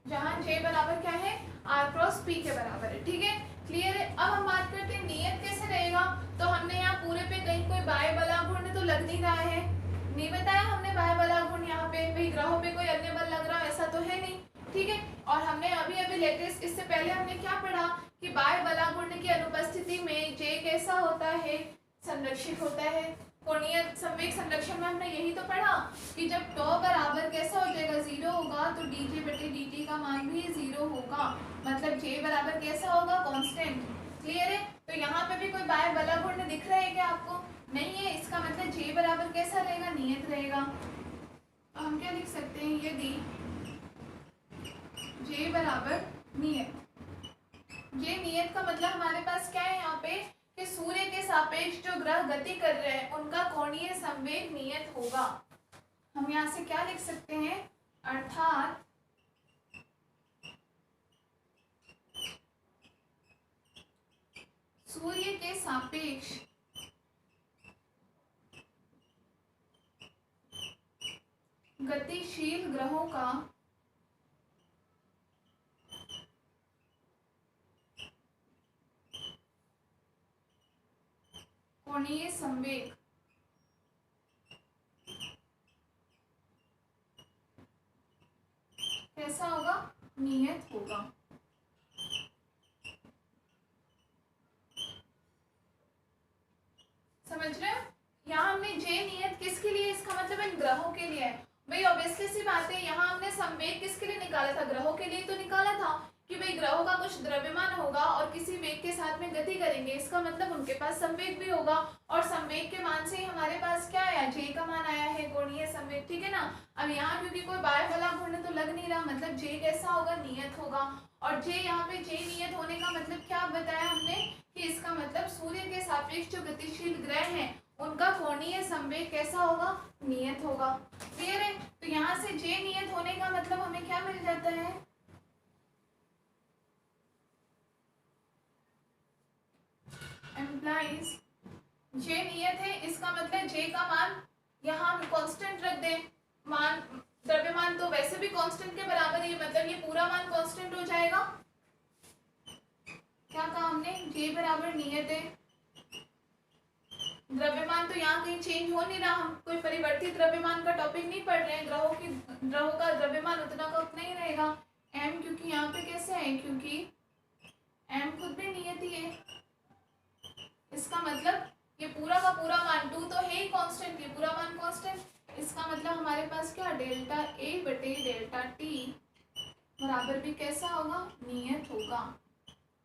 जहाँ j बराबर क्या है r क्रॉस p के बराबर है। ठीक है, क्लियर है। अब हम बात करते हैं नियत कैसे रहेगा। तो हमने यहाँ पूरे पे कहीं कोई बाह्य बलाघूर्ण तो लग नहीं रहा है, नहीं बताया हमने बाह्य बलाघूर्ण यहाँ पे कहीं ग्रहों पे कोई अन्य बल लग रहा है ऐसा तो है नहीं। ठीक है, और हमने अभी लेटेस्ट इससे पहले हमने क्या पढ़ा कि बाह्य बलाघूर्ण की अनुपस्थिति में j कैसा होता है संरक्षित होता है। कोणीय संवेग संरक्षण में हमने यही तो पढ़ा कि जब τ बराबर कैसा हो जाएगा 0 होगा तो dj बटे dt का मान भी 0 होगा, मतलब j बराबर कैसा होगा कांस्टेंट। क्लियर है। तो यहाँ पे भी कोई बाह्य बलाघूर्ण दिख रहा है क्या आपको, नहीं है, इसका मतलब j बराबर कैसा रहेगा नियत रहेगा। तो हम क्या लिख सकते हैं यदि j बराबर नियत, ये नियत का मतलब हमारे पास क्या है यहाँ पे कि सूर्य के सापेक्ष जो ग्रह गति कर रहे हैं उनका कोणीय संवेग नियत होगा। हम यहाँ से क्या लिख सकते हैं, अर्थात सूर्य के सापेक्ष गतिशील ग्रहों का कोणीय संवेग कैसा होगा नियत होगा। समझ रहे हो, यहाँ हमने j नियत किसके लिए, इसका मतलब इन ग्रहों के लिए है। भाई ऑब्वियसली सी बात है, यहाँ हमने संवेग किसके लिए निकाला था, ग्रहों के लिए तो निकाला था कि भाई ग्रहों का कुछ द्रव्यमान होगा और किसी वेग के साथ में गति करेंगे, इसका मतलब उनके पास संवेग भी होगा, और संवेग के मान से ही हमारे पास क्या आया, जे का मान आया है, कोणीय संवेग, ठीक है ना। अब यहाँ क्योंकि कोई बाय वाला घूर्ण तो लग नहीं रहा, मतलब जे कैसा होगा, नियत होगा, और जे यहाँ पे जे नियत होने का मतलब क्या बताया हमने कि इसका मतलब सूर्य के सापेक्ष जो गतिशील ग्रह हैं उनका कोणीय संवेग कैसा होगा, नियत होगा। क्लियर है। तो यहाँ से जे नियत होने का मतलब हमें क्या मिल जाता है, एम्प्लाइज जे नियत है, इसका मतलब जे का मान यहाँ हम कांस्टेंट रख दें, मान द्रव्यमान तो वैसे भी कांस्टेंट के बराबर ही, मतलब ये पूरा मान कांस्टेंट हो जाएगा। क्या कहा हमने, जे बराबर नियत है, द्रव्यमान तो यहाँ कहीं चेंज हो नहीं रहा, हम कोई परिवर्तित द्रव्यमान का टॉपिक नहीं पढ़ रहे हैं, ग्रहों का द्रव्यमान उतना का उतना ही रहेगा। एम क्योंकि यहाँ पे कैसे है, क्योंकि एम खुद भी नियत ही है, इसका मतलब ये पूरा का पूरा मान, टू तो है ही कांस्टेंट, ये पूरा मान कांस्टेंट, इसका मतलब हमारे पास क्या, डेल्टा ए बटे डेल्टा टी बराबर भी कैसा होगा, नियत होगा।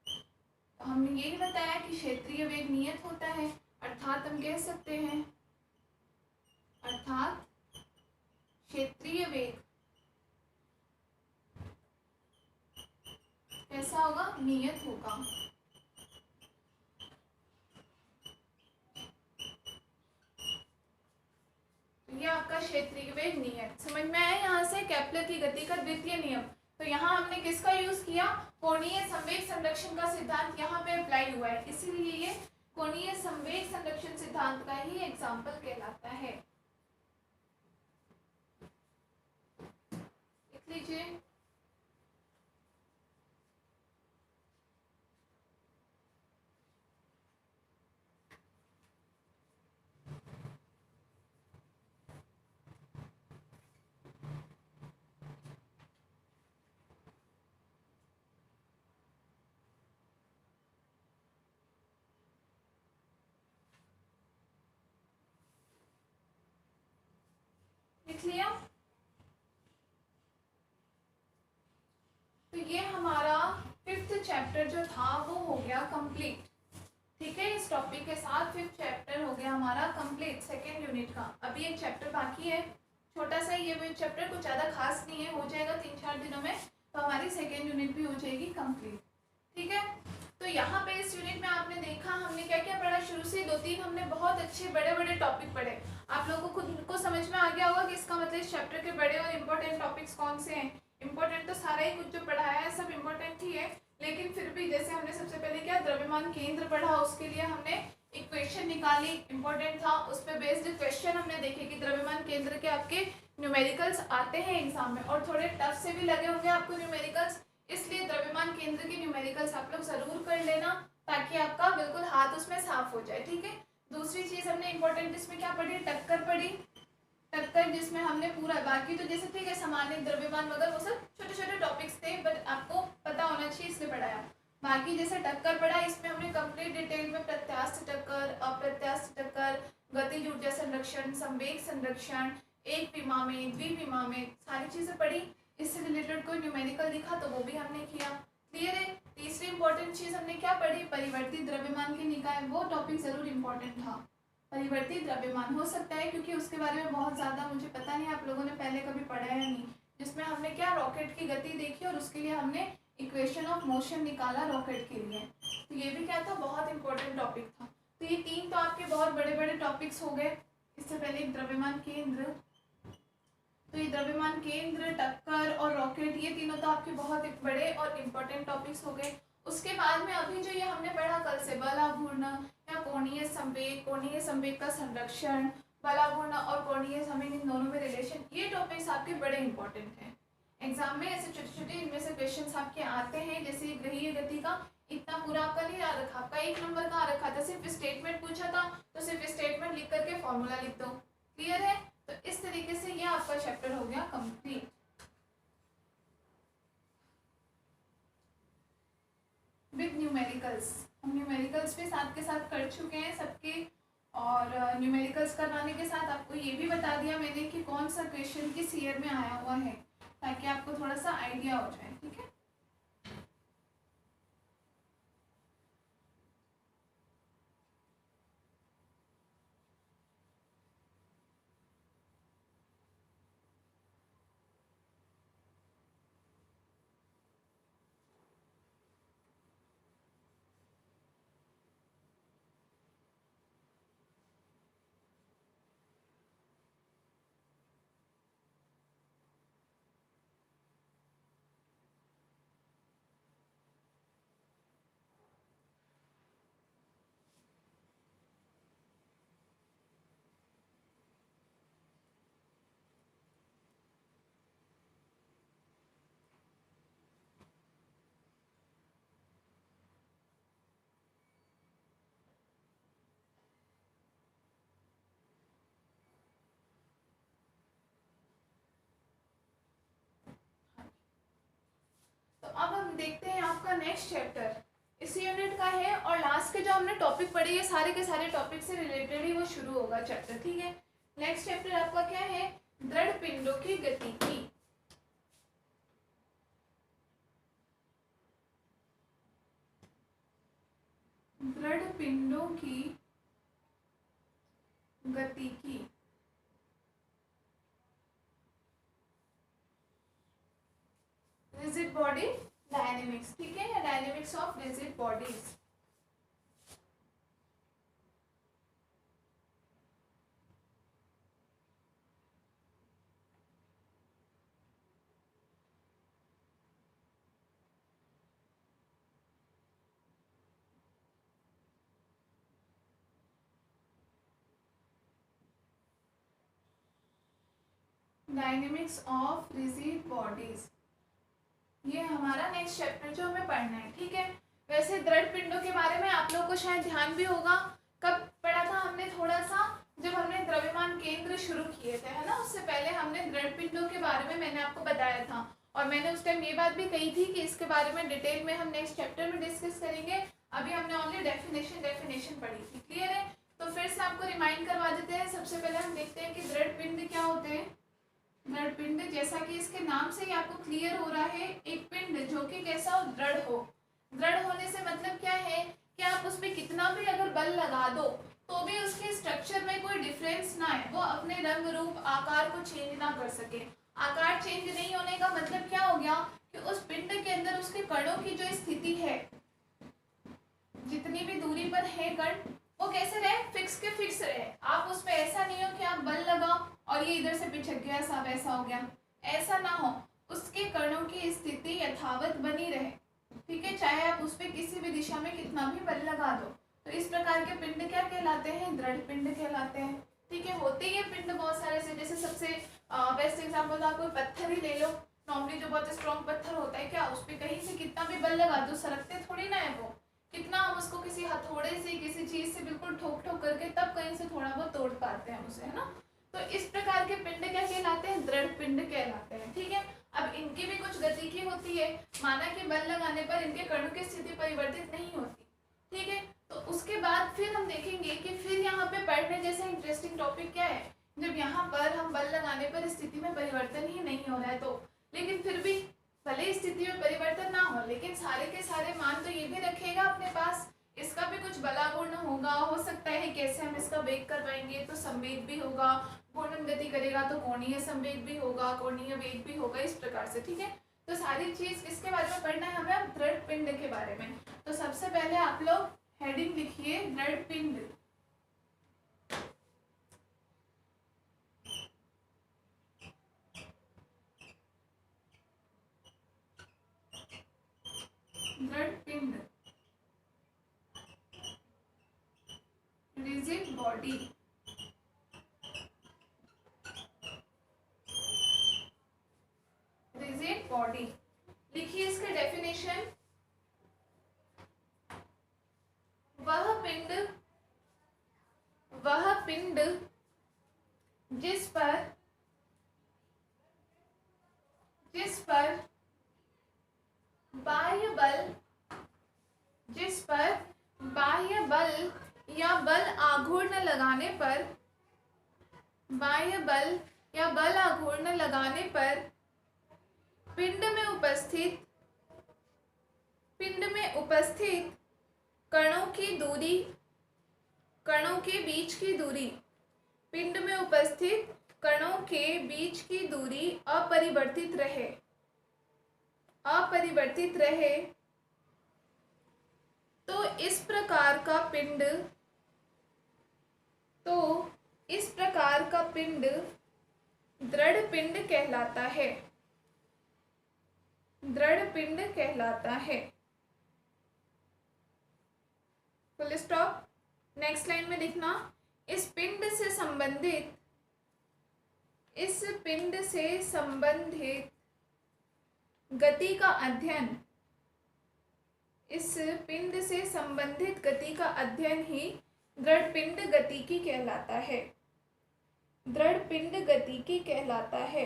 तो हमने यही बताया कि क्षेत्रीय वेग नियत होता है, अर्थात हम कह सकते हैं, अर्थात क्षेत्रीय वेग कैसा होगा, नियत होगा। ये आपका क्षेत्रीय वेग नियत समझ में आया। यहाँ से केपलर की गति का द्वितीय नियम, तो यहाँ हमने किसका यूज किया, कोणीय संवेग संरक्षण का सिद्धांत यहाँ पे अप्लाई हुआ है, इसीलिए ये कोणीय संवेग संरक्षण सिद्धांत का ही एग्जाम्पल कहलाता है। लिख लीजिए, लिख लिया। तो ये हमारा 5th चैप्टर जो था वो हो गया कंप्लीट, ठीक है। इस टॉपिक के साथ 5th चैप्टर हो गया हमारा कंप्लीट सेकेंड यूनिट का। अभी एक चैप्टर बाकी है, छोटा सा ये भी चैप्टर, कुछ ज़्यादा खास नहीं है, हो जाएगा 3-4 दिनों में, तो हमारी सेकेंड यूनिट भी हो जाएगी कंप्लीट, ठीक है। तो यहाँ पे इस यूनिट में आपने देखा हमने क्या क्या पढ़ा, शुरू से 2-3 हमने बहुत अच्छे बड़े बड़े टॉपिक पढ़े, आप लोगों को खुद को समझ में आ गया होगा कि इसका मतलब इस चैप्टर के बड़े और इम्पोर्टेंट टॉपिक्स कौन से हैं। इम्पोर्टेंट तो सारा ही कुछ जो पढ़ाया है सब इम्पोर्टेंट ही है, लेकिन फिर भी जैसे हमने सबसे पहले क्या द्रव्यमान केंद्र पढ़ा, उसके लिए हमने इक्वेशन निकाली, इम्पोर्टेंट था, उस पर बेस्ड क्वेश्चन हमने देखे कि द्रव्यमान केंद्र के आपके न्यूमेरिकल्स आते हैं एग्जाम में, और थोड़े टफ से भी लगे होंगे आपको न्यूमेरिकल्स, इसलिए द्रव्यमान केंद्र के न्यूमेरिकल्स आप लोग जरूर कर लेना ताकि आपका बिल्कुल हाथ उसमें साफ हो जाए, ठीक है। दूसरी चीज हमने इम्पोर्टेंट इसमें क्या पढ़ी, टक्कर पढ़ी, टक्कर जिसमें हमने पूरा, बाकी तो जैसे ठीक है सामान्य द्रव्यमान वगैरह वो सब छोटे छोटे टॉपिक्स थे, बट आपको पता होना चाहिए इसलिए पढ़ाया। बाकी जैसे टक्कर पढ़ा, इसमें हमने कंप्लीट डिटेल में प्रत्यास्थ टक्कर, अप्रत्यास्थ टक्कर, गतिज ऊर्जा संरक्षण, संवेग संरक्षण, एक विमा में, द्विविमा में सारी चीजें पढ़ी। इससे रिलेटेड कोई न्यूमेरिकल दिखा तो वो भी हमने किया, क्लियर है। तीसरी इंपॉर्टेंट चीज हमने क्या पढ़ी, परिवर्तित द्रव्यमान के निकाय, वो टॉपिक जरूर इंपॉर्टेंट था। परिवर्तित द्रव्यमान हो सकता है क्योंकि उसके बारे में बहुत ज़्यादा मुझे पता नहीं आप लोगों ने पहले कभी पढ़ा है या नहीं, जिसमें हमने क्या रॉकेट की गति देखी और उसके लिए हमने इक्वेशन ऑफ मोशन निकाला रॉकेट के लिए, तो ये भी क्या था, बहुत इंपॉर्टेंट टॉपिक था। तो ये 3 तो आपके बहुत बड़े बड़े टॉपिक्स हो गए। इससे पहले एक द्रव्यमान केंद्र, तो ये द्रव्यमान केंद्र, टक्कर और रॉकेट, ये तीनों तो आपके बहुत बड़े और इम्पोर्टेंट टॉपिक्स हो गए। उसके बाद में अभी जो ये हमने पढ़ा कल से, बलाघूर्ण या कोणीय संवेग का संरक्षण, बलाघूर्ण और कोणीय संवेग, इन दोनों में रिलेशन, ये टॉपिक्स आपके बड़े इंपॉर्टेंट हैं। एग्जाम में ऐसे छोटे छोटे इनमें से क्वेश्चंस आपके आते हैं, जैसे ग्रहीय गति का इतना पूरा आपका नहीं आ रखा, आपका 1 नंबर का आ रखा था, सिर्फ स्टेटमेंट पूछा था तो सिर्फ स्टेटमेंट लिख करके फॉर्मूला लिख दो, क्लियर है। तो इस तरीके से ये आपका चैप्टर हो गया कंप्लीट। विद न्यूमेरिकल्स, हम न्यूमेरिकल्स भी साथ के साथ कर चुके हैं सबके, और न्यूमेरिकल्स करवाने के साथ आपको ये भी बता दिया मैंने कि कौन सा क्वेश्चन किस ईयर में आया हुआ है, ताकि आपको थोड़ा सा आइडिया हो जाए, ठीक है। नेक्स्ट चैप्टर इसी यूनिट का है और लास्ट के जो हमने टॉपिक पढ़े ये सारे के सारे टॉपिक से रिलेटेड ही वो शुरू होगा चैप्टर, ठीक है। नेक्स्ट चैप्टर आपका क्या है, दृढ़ पिंडों की गतिकी। दृढ़ पिंडों की गतिकी। रिजिड बॉडी डायनेमिक्स, ठीक है, या dynamics of rigid bodies. Dynamics of rigid bodies, ये हमारा नेक्स्ट चैप्टर जो हमें पढ़ना है, ठीक है। वैसे दृढ़ पिंडों के बारे में आप लोगों को शायद ध्यान भी होगा, कब पढ़ा था हमने, थोड़ा सा जब हमने द्रव्यमान केंद्र शुरू किए थे, है ना, उससे पहले हमने दृढ़ पिंडों के बारे में मैंने आपको बताया था और मैंने उस टाइम ये बात भी कही थी कि इसके बारे में डिटेल में हम नेक्स्ट चैप्टर में डिस्कस करेंगे। अभी हमने ओनली डेफिनेशन पढ़ी थी, क्लियर है। तो फिर से आपको रिमाइंड करवा देते हैं। सबसे पहले हम देखते हैं कि दृढ़ पिंड क्या होते हैं। दृढ़ पिंड, जैसा कि इसके नाम से ही आपको क्लियर हो रहा है, एक पिंड जो कि कैसा हो, दृढ़ हो। दृढ़ होने से मतलब क्या है कि आप उसमें कितना भी अगर बल लगा दो तो भी उसके स्ट्रक्चर में कोई डिफरेंस ना है, वो अपने रंग रूप आकार को चेंज ना कर सके। आकार चेंज नहीं होने का मतलब क्या हो गया कि उस पिंड के अंदर उसके कणों की जो स्थिति है, जितनी भी दूरी पर है कण, वो कैसे रहे, फिक्स के फिक्स रहे। आप उसमें ऐसा नहीं हो कि आप बल लगाओ और ये इधर से पिछक गया, सा वैसा हो गया, ऐसा ना हो। उसके कणों की स्थिति यथावत बनी रहे, ठीक है, चाहे आप उस पर किसी भी दिशा में कितना भी बल लगा दो। तो इस प्रकार के पिंड क्या कहलाते हैं, दृढ़ पिंड कहलाते हैं, ठीक है। होते ही पिंड बहुत सारे से, जैसे सबसे बेस्ट एग्जाम्पल आप कोई पत्थर ही ले लो, नॉर्मली जो बहुत स्ट्रॉन्ग पत्थर होता है, क्या उस पर कहीं से कितना भी बल लगा दो सरकते थोड़ी ना है वो, कितना हम उसको किसी हथौड़े से किसी चीज से बिल्कुल ठोक ठोक करके तब कहीं से थोड़ा बहुत तोड़ पाते हैं उसे, है ना। तो इस प्रकार के पिंड क्या कहलाते हैं, दृढ़ पिंड कहलाते हैं, ठीक है। अब इनकी भी कुछ गतिकी होती है, माना कि बल लगाने पर इनके कणों की स्थिति परिवर्तित नहीं होती, ठीक है। तो उसके बाद फिर हम देखेंगे कि फिर यहाँ पे पढ़ने जैसा इंटरेस्टिंग टॉपिक क्या है, जब यहाँ पर हम बल लगाने पर स्थिति में परिवर्तन ही नहीं हो रहा है तो, लेकिन फिर भी भले स्थिति में परिवर्तन ना हो लेकिन सारे के सारे मान तो ये भी रखेगा अपने पास, इसका भी कुछ बलागुण होगा, हो सकता है कैसे हम इसका वेग करवाएंगे तो संवेग भी होगा, घूर्णन गति करेगा तो कोणीय संवेग भी होगा, कोणीय वेग भी होगा, इस प्रकार से, ठीक है। तो सारी चीज किसके बारे में पढ़ना है हमें, दृढ़ पिंड के बारे में। तो सबसे पहले आप लोग हेडिंग लिखिए, दृढ़ पिंड। दृढ़ पिंड, रिजिड बॉडी, रिजिड बॉडी। लिखिए इसके डेफिनेशन, वह पिंड जिस पर बाह्य बल या बल आघूर्ण लगाने पर, बाह्य बल या बल आघूर्ण लगाने पर पिंड में उपस्थित कणों की दूरी, कणों के बीच की दूरी, पिंड में उपस्थित कणों के बीच की दूरी अपरिवर्तित रहे तो इस प्रकार का पिंड दृढ़ पिंड कहलाता है, दृढ़ पिंड कहलाता है। Full stop. नेक्स्ट लाइन में लिखना, इस पिंड से संबंधित गति का अध्ययन, इस पिंड से संबंधित गति का अध्ययन ही दृढ़ पिंड गतिकी कहलाता है, दृढ़ पिंड गतिकी कहलाता है।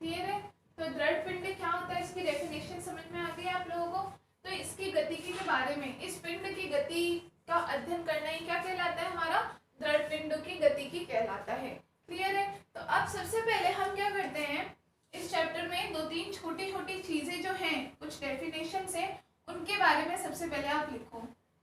क्लियर है? तो दृढ़ पिंड क्या होता है, इसकी डेफिनेशन समझ में आ गई आप लोगों को? तो इसकी गतिकी के बारे में, इस पिंड की गति का अध्ययन करना ही क्या कहलाता है, हमारा दृढ़ पिंडों की गतिकी कहलाता है। क्लियर है? तो अब सबसे पहले हम क्या करते हैं, इस चैप्टर में 2-3 छोटी छोटी चीजें जो हैं, कुछ डेफिनेशन है, उनके बारे में सबसे पहले आप लिखो।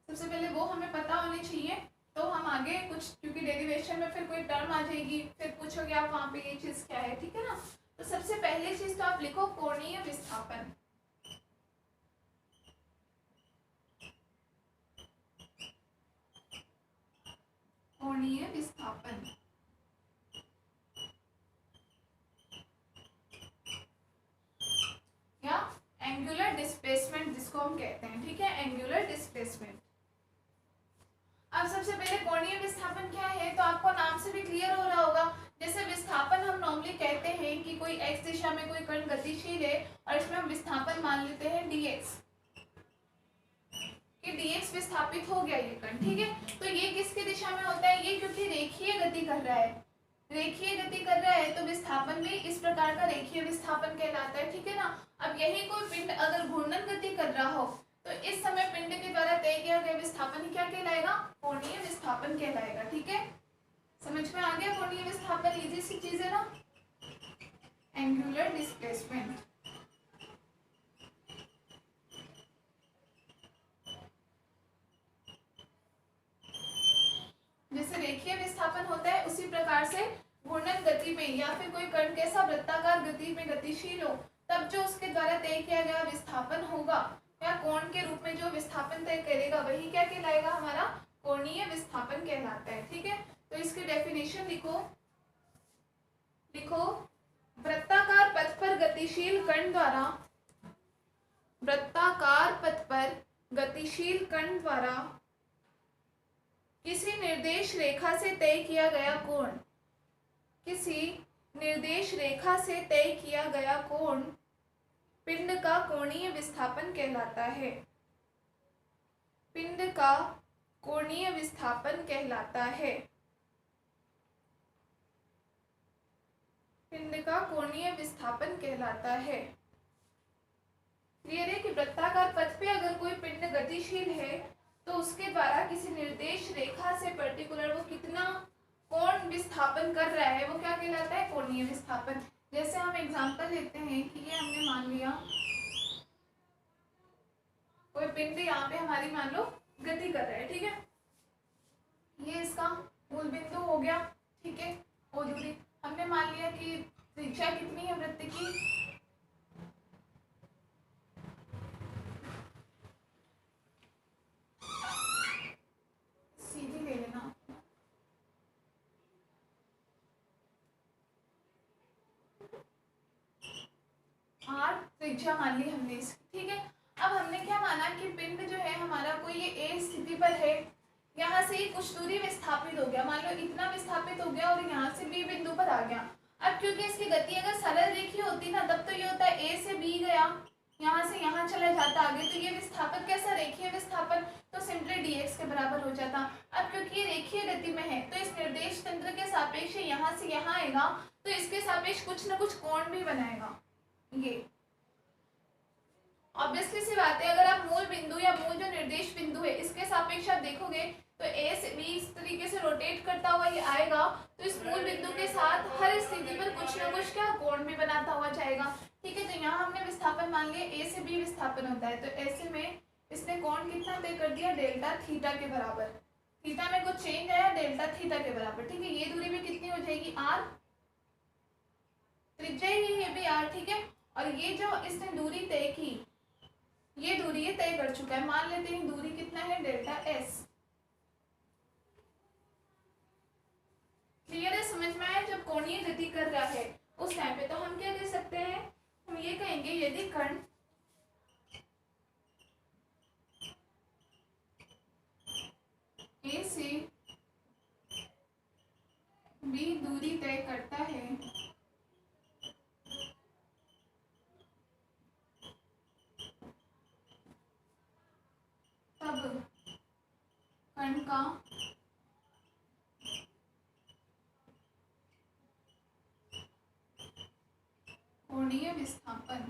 सबसे पहले वो हमें पता होनी चाहिए, तो हम आगे कुछ, क्योंकि डेरिवेशन में फिर कोई टर्म आ जाएगी, फिर पूछोगे आप वहाँ पे ये चीज क्या है, ठीक है ना? तो सबसे पहली चीज तो आप लिखो कोणीय विस्थापन। कोणीय विस्थापन या एंगुलर डिस्प्लेसमेंट जिसको हम कहते हैं, ठीक है, एंगुलर डिस्प्लेसमेंट। अब सबसे पहले कोणीय विस्थापन क्या है, तो आपको नाम से भी क्लियर हो रहा होगा। जैसे विस्थापन हम नॉर्मली कहते हैं कि कोई x दिशा में कोई कण गतिशील है और इसमें हम विस्थापन मान लेते हैं dx, कि dx विस्थापित हो गया ये कण, ठीक है। तो ये किसकी दिशा में होता है, ये क्योंकि रेखीय गति कर रहा है, रेखीय गति कर रहा है, तो विस्थापन भी इस प्रकार का रेखीय विस्थापन कहलाता है, ठीक है ना। अब यही कोई पिंड अगर घूर्णन गति कर रहा हो, तो इस समय पिंड के द्वारा तय किया गया विस्थापन क्या कहलाएगा, कोणीय विस्थापन कहलाएगा, ठीक है। समझ में आ गया? कोणीय विस्थापन इजी सी चीज है ना। एंगुलर डिस्प्लेसमेंट, जैसे रेखीय विस्थापन होता है उसी प्रकार से घूर्णन गति में या फिर कोई कण कैसा वृत्ताकार गति में गतिशील हो, तब जो उसके द्वारा तय किया गया विस्थापन होगा या कोण के रूप में जो विस्थापन तय करेगा, वही क्या कहलाएगा, हमारा कोणीय विस्थापन कहलाता है, ठीक है। तो इसकी डेफिनेशन लिखो, लिखो वृत्ताकार पथ पर गतिशील कण द्वारा, वृत्ताकार पथ पर गतिशील कण द्वारा किसी निर्देश रेखा से तय किया गया कोण, किसी निर्देश रेखा से तय किया गया कोण पिंड का कोणीय विस्थापन कहलाता है, पिंड का कोणीय विस्थापन कहलाता है, पिंड का कोणीय विस्थापन कहलाता है। क्लियर है कि वृत्ताकार पथ पे अगर कोई पिंड गतिशील है तो उसके द्वारा किसी निर्देश रेखा से पर्टिकुलर वो कितना कोण विस्थापन कर रहा है, वो क्या कहलाता है, कोणीय विस्थापन। जैसे हम एग्जांपल लेते हैं कि ये हमने मान लिया कोई पिंड यहाँ पे हमारी मान लो गति कर रहा है, ठीक है, ये इसका मूल बिंदु हो गया, ठीक है, ओ दूरी हमने मान लिया कि त्रिज्या कितनी है वृत्त की, सीधी ले लेना, आर त्रिज्या मान ली हमने इसकी, ठीक है। अब हमने क्या माना कि पिंड जो है हमारा कोई ये ए स्थिति पर है, यहाँ से कुछ दूरी विस्थापित हो गया, मान लो इतना विस्थापित हो गया और यहाँ से बी बिंदु पर आ गया। अब क्योंकि इसकी गति अगर सरल रेखीय होती ना, तब तो ये होता है ए से बी गया, यहाँ से यहाँ चला जाता आगे, तो ये विस्थापन कैसा, रेखीय विस्थापन, तो सिंपली dx के बराबर हो जाता। अब क्योंकि ये रेखीय गति में है, तो इस निर्देश तंत्र के सापेक्ष यहाँ से यहाँ आएगा, तो इसके सापेक्ष कुछ न कुछ कोण भी बनाएगा। ये ऑब्वियसली सी बात है, अगर आप मूल बिंदु या मूल जो निर्देश बिंदु है इसके सापेक्ष आप देखोगे तो ए से बी इस तरीके से रोटेट करता हुआ ये आएगा, तो इस मूल बिंदु के साथ हर स्थिति पर कुछ ना कुछ क्या कोण भी बनाता हुआ जाएगा, ठीक है। तो यहाँ हमने विस्थापन मान लिया ए से बी विस्थापन होता है, तो ऐसे में इसने कोण कितना तय कर दिया, डेल्टा थीटा के बराबर, थीटा में कुछ चेंज आया, डेल्टा थीटा के बराबर, ठीक है। ये दूरी भी कितनी हो जाएगी, आर, त्रिज्या ही है भी आर, ठीक है। और ये जो इसने दूरी तय की, ये दूरी ये तय कर चुका है, मान लेते हैं दूरी कितना है, डेल्टा एस। क्लियर है, समझ में आया? जब कोणीय गति कर रहा है उस टाइम पे तो हम क्या कह सकते हैं, हम ये कहेंगे यदि कण ए से बी दूरी तय करता है तब कण का कोणीय विस्थापन।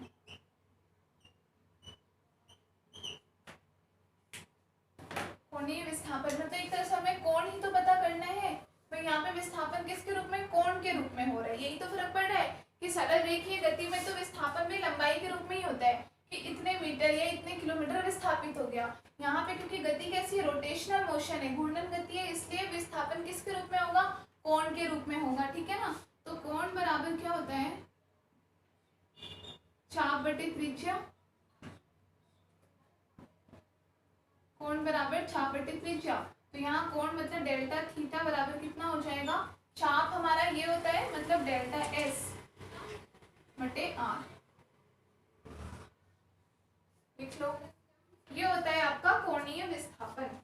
कोणीय विस्थापन मतलब एक तरह से हमें कोण ही तो पता करना है, तो यहाँ पे विस्थापन किसके रूप में, कोण के रूप में हो रहा है। यही तो फर्क पड़ रहा है कि सरल रेखीय गति में तो विस्थापन भी लंबाई के रूप में ही होता है कि इतने मीटर या इतने किलोमीटर विस्थापित हो गया। यहाँ पे क्योंकि गति कैसी है, रोटेशनल मोशन है, घूर्णन गति है, इसलिए विस्थापन किसके रूप में होगा, कोण के रूप में होगा। ठीक है ना। तो कोण बराबर क्या होता है, चाप बटे त्रिज्या। कोण बराबर चाप बटे त्रिज्या। तो यहाँ कोण मतलब डेल्टा थीटा बराबर कितना हो जाएगा, चाप हमारा ये होता है मतलब डेल्टा एस बटे आर। लिख लो, ये होता है आपका कोणीय विस्थापन।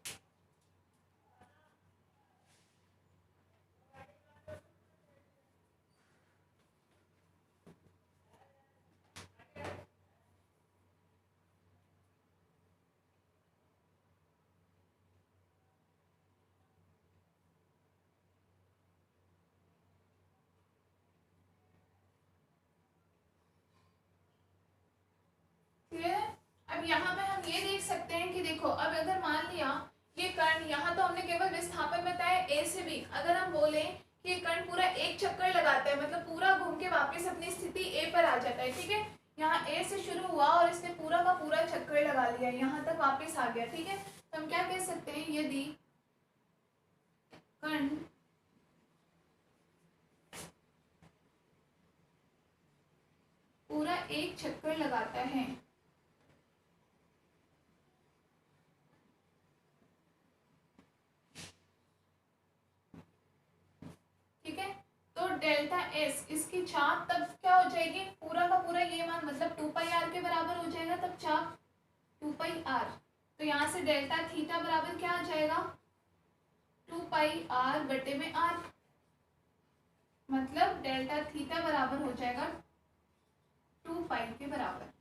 अब यहाँ पे हम ये देख सकते हैं कि देखो, अब अगर मान लिया ये कण, यहाँ तो हमने केवल विस्थापन बताया ए से बी, अगर हम बोले कि ये कण पूरा एक चक्कर लगाता है मतलब पूरा घूम के वापस अपनी स्थिति ए पर आ जाता है। ठीक है, यहाँ ए से शुरू हुआ और इसने पूरा का पूरा चक्कर लगा लिया, यहाँ तक वापस आ गया। ठीक है, तो हम क्या कह सकते हैं, यदि कण पूरा एक चक्कर लगाता है, ठीक है, तो डेल्टा एस इसकी चाप तब क्या हो जाएगी, पूरा का पूरा ये मान मतलब 2 पाई आर के बराबर हो जाएगा, तब चाप 2 पाई आर। तो यहाँ से डेल्टा थीटा बराबर क्या आ जाएगा, 2 पाई आर बटे में आर, मतलब डेल्टा थीटा बराबर हो जाएगा 2 पाई के बराबर।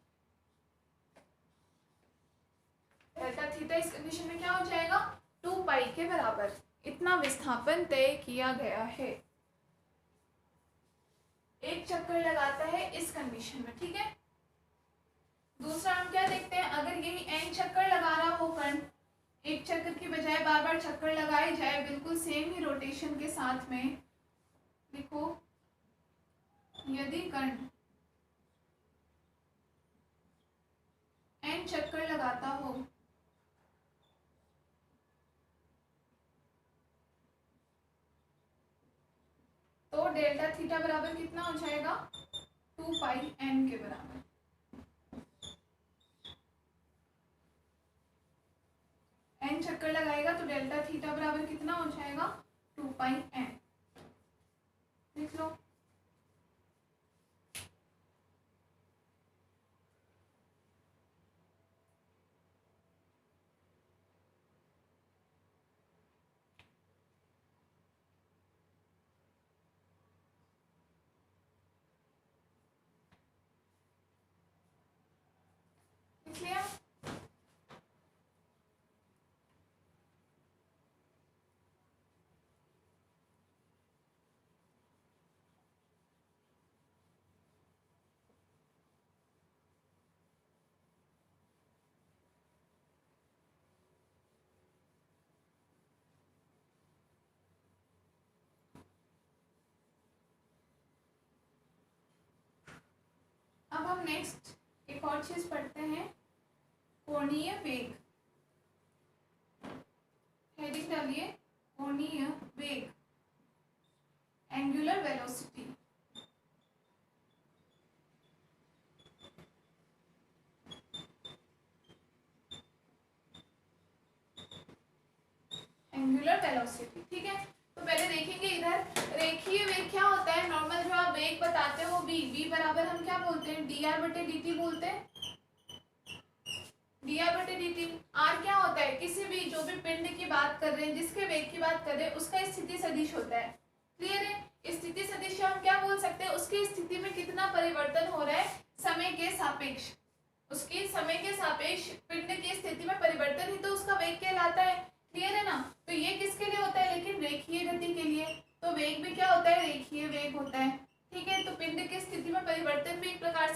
डेल्टा थीटा इस कंडीशन में क्या हो जाएगा, 2 पाई के बराबर। इतना विस्थापन तय किया गया है, एक चक्कर लगाता है इस कंडीशन में। ठीक है, दूसरा हम क्या देखते हैं, अगर यही n चक्कर लगा रहा हो कण, एक चक्कर की बजाय बार बार चक्कर लगाए जाए बिल्कुल सेम ही रोटेशन के साथ में। देखो, यदि कण n चक्कर लगाता हो तो डेल्टा थीटा बराबर कितना हो जाएगा, 2 पाई n के बराबर। n चक्कर लगाएगा तो डेल्टा थीटा बराबर कितना हो जाएगा, 2 पाई n। लिख लो, लिख लिया। अब हम नेक्स्ट एक और चीज पढ़ते हैं, कोणीय वेग। हेडिंग डालिए, कोणीय वेग, एंगुलर वेलोसिटी। Angular velocity. ठीक है, तो पहले देखेंगे इधर रेखीय वेग क्या होता है। नॉर्मल जो आप वेग बताते हो v बराबर हम क्या बोलते हैं, dr बटे dt बोलते हैं, dr बटे dt। r क्या होता है, किसी भी जो भी पिंड की बात कर रहे हैं, जिसके वेग की बात कर रहे हैं, उसका स्थिति सदिश होता है। क्लियर है, स्थिति सदिश हम क्या बोल सकते हैं, उसकी स्थिति में कितना परिवर्तन हो रहा है समय के सापेक्ष, उसकी समय के सापेक्ष पिंड की स्थिति में परिवर्तन ही तो उसका वेग कहलाता है। क्लियर है ना, तो ये किसके लिए होता है, लेकिन रेखीय गति के लिए। तो वेग भी क्या होता है, रेखीय वेग होता है। ठीक है, तो पिंड की स्थिति में परिवर्तन भी एक प्रकार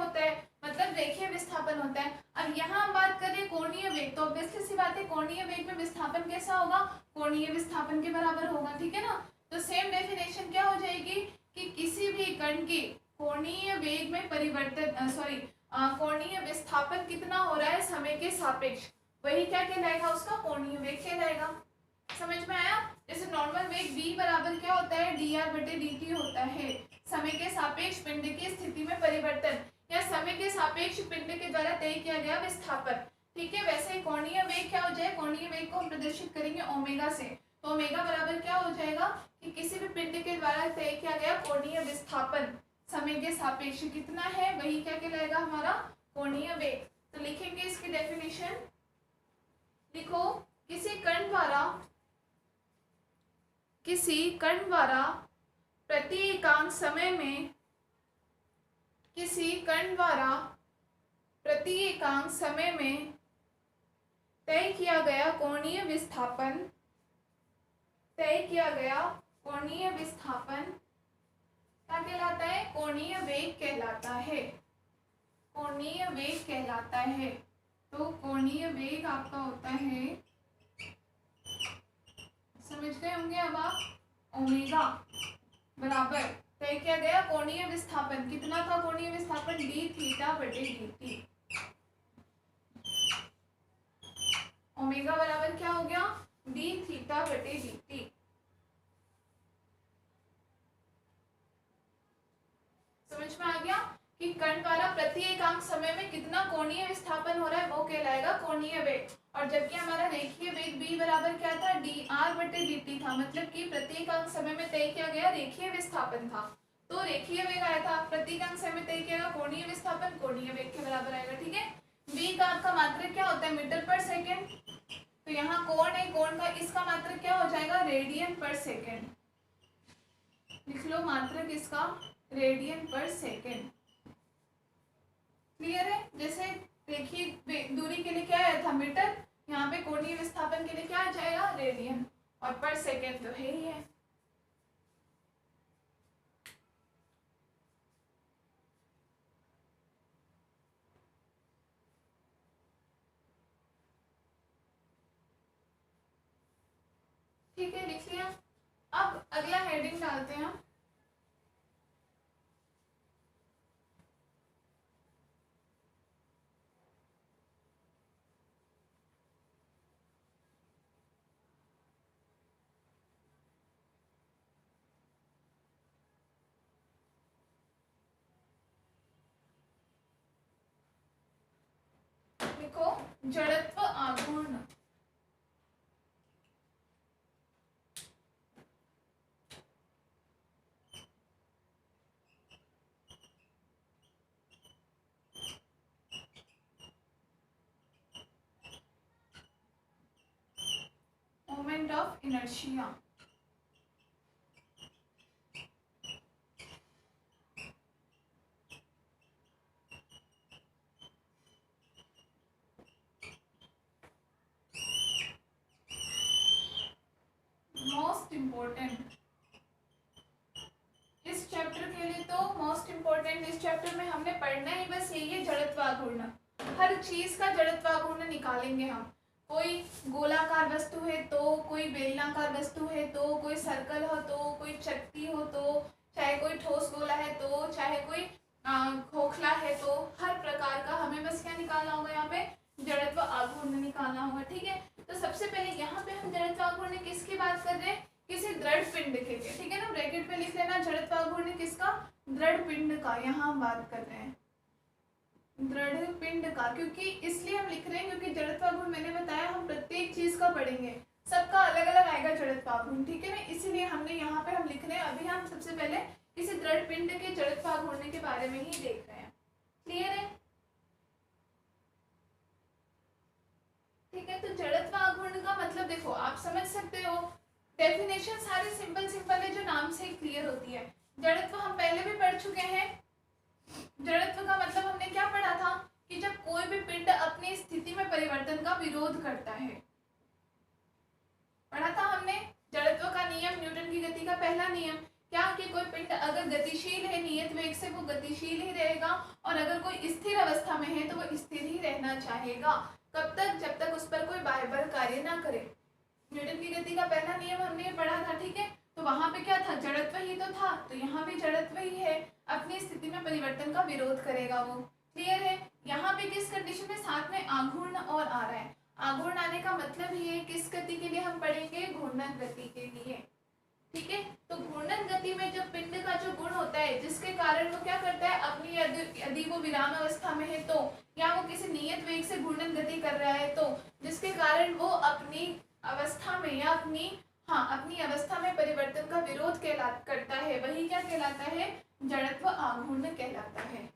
होता है, मतलब रेखीय विस्थापन होता है। अब यहाँ हम बात कर रहे हैं कोणीय वेग, तो ऑब्वियसली सी बात है कोणीय वेग में विस्थापन कैसा होगा, कोणीय विस्थापन के बराबर होगा, ठीक है ना। तो सेम डेफिनेशन क्या हो जाएगी कि किसी भी कण के कोणीय वेग में परिवर्तन कोणीय विस्थापन कितना हो रहा है समय के सापेक्ष, वही क्या कहलाएगा, उसका कोणीय वेग कहलाएगा। समझ में आया। जैसे नॉर्मल वेग v बराबर क्या होता है, dr बटे dt होता है, समय के सापेक्ष पिंड की स्थिति में परिवर्तन या समय के सापेक्ष पिंड के द्वारा तय किया गया विस्थापन, ठीक है। वैसे कोणीय वेग क्या हो जाए, कोणीय वेग को हम प्रदर्शित करेंगे ओमेगा से, तो ओमेगा बराबर क्या हो जाएगा कि किसी भी पिंड के द्वारा तय किया गया कोणीय विस्थापन समय के सापेक्ष कितना है, वही क्या कहलाएगा, हमारा कोणीय वेग। तो लिखेंगे इसकी डेफिनेशन, लिखो किसी कण द्वारा प्रति एकांक समय में, किसी कण द्वारा प्रति एकांक समय में तय किया गया कोणीय विस्थापन, क्या कहलाता है, कोणीय वेग कहलाता है, कोणीय वेग कहलाता है। तो कोणीय वेग आपका होता है, समझ गए होंगे अब आप, ओमेगा बराबर तय किया गया कोणीय विस्थापन, कितना था कोणीय विस्थापन, डी थीटा बटे dt। ओमेगा बराबर क्या हो गया, डी थीटा बटे dt। समझ में आ गया कि कण द्वारा प्रति एकांक समय में कितना कोणीय विस्थापन हो रहा है, वो कहलाएगा कोणीय वेग। और जबकि हमारा रेखीय वेग v बराबर क्या था, dr बटे dt था, मतलब कि प्रति एकांक समय में तय किया गया रेखीय विस्थापन था, तो रेखीय वेग आया था, प्रति एकांक समय में तय किया गया कोणीय विस्थापन कोणीय वेग के बराबर आएगा, ठीक है। v का आपका मात्रक क्या होता है, मीटर पर सेकेंड, तो यहाँ कोण है, कोण का इसका मात्रक क्या हो जाएगा, रेडियन पर सेकेंड, लिख लो मात्रक इसका रेडियन पर सेकेंड। क्लियर है। जैसे देखिए दूरी के लिए क्या आया था, मीटर, यहाँ पे कोणीय विस्थापन के लिए क्या आ जाएगा, रेडियन, और पर सेकेंड तो है ही है। ठीक है, लिख लिया। अब अगला हेडिंग डालते हैं हम, लिखो जड़त्व आघूर्ण। Moment of inertia. Most important इस चैप्टर के लिए, तो मोस्ट इम्पोर्टेंट इस चैप्टर में हमने पढ़ना ही बस यही है, जड़त्वाघूर्ण। हर चीज का जड़त्वाघूर्ण निकालेंगे हम, कोई गोलाकार वस्तु है तो, कोई बेलनाकार वस्तु है तो, कोई सर्कल हो तो, कोई चक्की हो तो, चाहे कोई ठोस गोला है तो, चाहे कोई खोखला है तो, हर प्रकार का हमें बस क्या निकालना होगा, यहाँ पे जड़त्व आघूर्ण निकालना होगा, ठीक है। तो सबसे पहले यहाँ पे हम जड़त्व आघूर्ण किसकी बात कर रहे हैं, किसी दृढ़ पिंड के लिए, ठीक है ना, ब्रैकेट में लिख लेना जड़त्व आघूर्ण किसका, दृढ़ पिंड का, यहाँ हम बात कर रहे हैं दृढ़ पिंड का, क्योंकि इसलिए हम लिख रहे हैं क्योंकि जड़त्वाघूर्ण मैंने बताया हम प्रत्येक चीज का पढ़ेंगे, सबका अलग अलग आएगा जड़त्वाघूर्ण, ठीक है ना, इसीलिए हमने यहाँ पे हम लिख रहे हैं। अभी हम सबसे पहले किसी दृढ़ पिंड के जड़त्वाघूर्ण के बारे में ही देख रहे हैं, क्लियर है, ठीक है। तो जड़त्वाघूर्ण का मतलब देखो आप समझ सकते हो, डेफिनेशन सारी सिंपल सिंपल है, जो नाम से क्लियर होती है। जड़त्व हम पहले भी पढ़ चुके हैं। जड़त्व का मतलब हमने क्या पढ़ा था कि जब कोई भी पिंड अपनी स्थिति में परिवर्तन का विरोध करता है, पढ़ा था हमने जड़त्व का नियम, न्यूटन की गति का पहला नियम, क्या कि कोई पिंड अगर गतिशील है नियत वेग से वो गतिशील ही रहेगा, और अगर कोई स्थिर अवस्था में है तो वो स्थिर ही रहना चाहेगा। कब तक? जब तक उस पर कोई बाह्य बल कार्य ना करे। न्यूटन की गति का पहला नियम हमने पढ़ा था, ठीक है। तो वहां पे क्या था? जड़त्व ही तो था, तो यहाँ भी जड़त्व ही है, अपनी स्थिति में परिवर्तन का विरोध करेगा वो। क्लियर है? यहाँ पे किस कंडीशन में? साथ में आघूर्ण और आ रहा है। आघूर्ण आने का मतलब ये किस गति के लिए हम पढ़ेंगे? घूर्णन गति के लिए, ठीक है। तो घूर्णन गति में जो पिंड का जो गुण होता है जिसके कारण वो क्या करता है, अपनी यदि वो विराम अवस्था में है तो, या वो किसी नियत वेग से घूर्णन गति कर रहा है तो, जिसके कारण वो अपनी अवस्था में या अपनी अवस्था में परिवर्तन का विरोध करता है, वही क्या कहलाता है? जड़त्व आघूर्ण कहलाता है।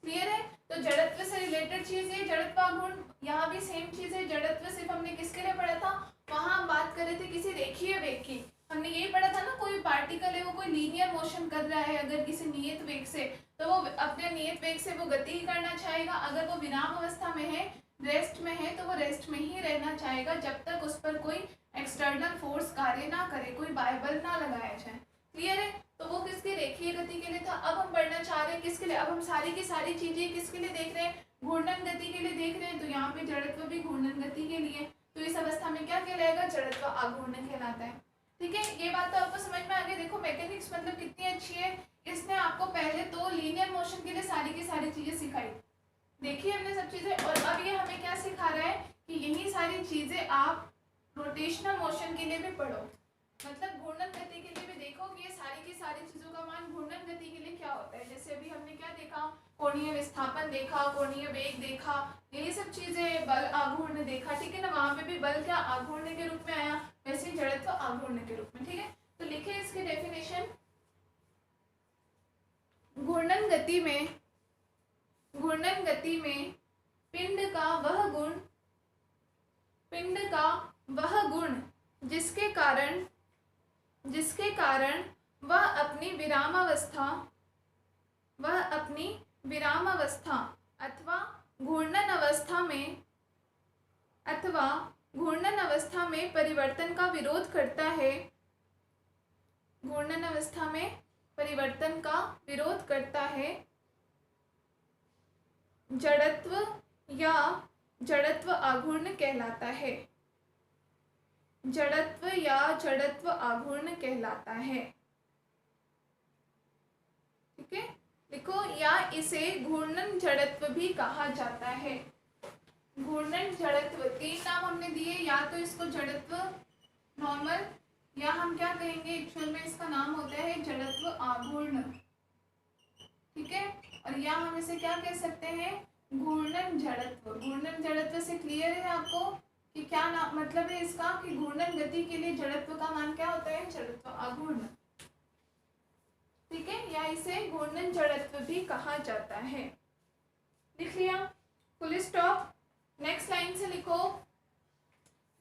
क्लियर है? तो जड़त्व से रिलेटेड चीज है जड़त्व आघूर्ण। यहाँ भी सेम चीज है। जड़त्व सिर्फ हमने किसके लिए पढ़ा था? वहां हम बात कर रहे थे किसी रेखीय वेग की। हमने यही पढ़ा था ना, कोई पार्टिकल है वो कोई लीनियर मोशन कर रहा है अगर किसी नियत वेग से, तो वो अपने नियत वेग से वो गति ही करना चाहेगा। अगर वो विराम अवस्था में है, रेस्ट में है, तो वो रेस्ट में ही रहना चाहेगा जब तक उस पर कोई एक्सटर्नल फोर्स कार्य ना करे, कोई बाह्य बल ना लगाया जाए। क्लियर है? तो वो किसकी? रेखीय गति के लिए था। अब हम पढ़ना चाह रहे हैं किसके लिए? अब हम सारी की सारी चीजें किसके लिए देख रहे हैं? घूर्णन गति के लिए देख रहे हैं। तो यहाँ पे जड़त्व भी घूर्णन गति के लिए, तो इस अवस्था में क्या कहलाएगा? जड़त्व आघूर्ण कहलाता है। ठीक है, ये बात तो आपको समझ में आ गई। देखो मैकेनिक्स मतलब कितनी अच्छी है, इसने आपको पहले तो लीनियर मोशन के लिए सारी की सारी चीजें सिखाई, देखिए हमने सब चीजें, और अब ये हमें क्या सिखा रहा है कि यही सारी चीजें आप रोटेशनल मोशन के लिए भी पढ़ो, मतलब घूर्णन गति के लिए भी देखो कि ये सारी की सारी चीजों का मान घूर्णन गति के लिए क्या होता है। जैसे अभी हमने क्या देखा? कोणीय विस्थापन देखा, कोणीय वेग देखा, यही सब चीजें, बल आघूर्ण देखा, ठीक है ना। वहां पे भी बल क्या आघूर्ण के रूप में आया, वैसे जड़त्व आघूर्ण के रूप में, ठीक है। तो लिखे इसकी डेफिनेशन। घूर्णन गति में पिंड का वह गुण जिसके कारण वह अपनी विराम अवस्था अथवा घूर्णन अवस्था में परिवर्तन का विरोध करता है, जड़त्व या जड़त्व आघूर्ण कहलाता है। जड़त्व या जड़त्व आघूर्ण कहलाता है, ठीक है। देखो, या इसे घूर्णन जड़त्व भी कहा जाता है। घूर्णन जड़त्व, तीन नाम हमने दिए, या तो इसको जड़त्व नॉर्मल, या हम क्या कहेंगे एक्चुअल में इसका नाम होता है जड़त्व आघूर्ण, ठीक है। और या हम इसे क्या कह सकते हैं? घूर्णन जड़त्व। घूर्णन जड़त्व से क्लियर है आपको कि क्या नाम मतलब है इसका, कि घूर्णन गति के लिए जड़त्व का मान क्या होता है? जड़त्व आघूर्ण, ठीक है। या इसे घूर्णन जड़त्व भी कहा जाता है। लिख लिया? Full stop. नेक्स्ट लाइन से लिखो।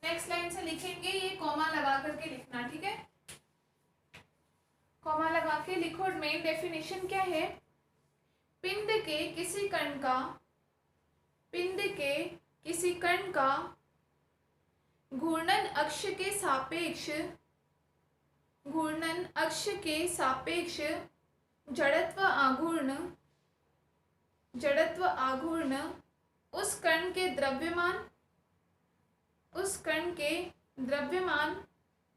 नेक्स्ट लाइन से लिखेंगे, ये कॉमा लगा करके लिखना, ठीक है। कॉमा लगा के लिखो। मेन डेफिनेशन क्या है? पिंड के किसी कण का घूर्णन अक्ष के सापेक्ष जड़त्व आघूर्ण उस कण के द्रव्यमान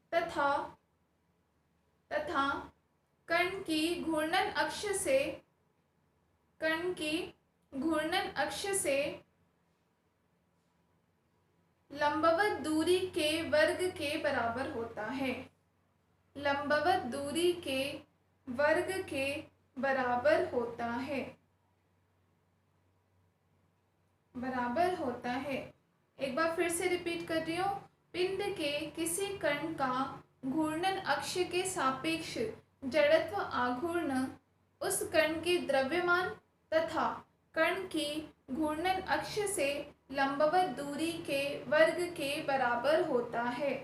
तथा कण की घूर्णन अक्ष से लंबवत दूरी के वर्ग के बराबर होता है। लंबवत दूरी के वर्ग के बराबर होता है। एक बार फिर से रिपीट कर रही हूँ। पिंड के किसी कण का घूर्णन अक्ष के सापेक्ष जड़त्व आघूर्ण उस कण के द्रव्यमान तथा कण की घूर्णन अक्ष से लंबवत दूरी के वर्ग के बराबर होता है।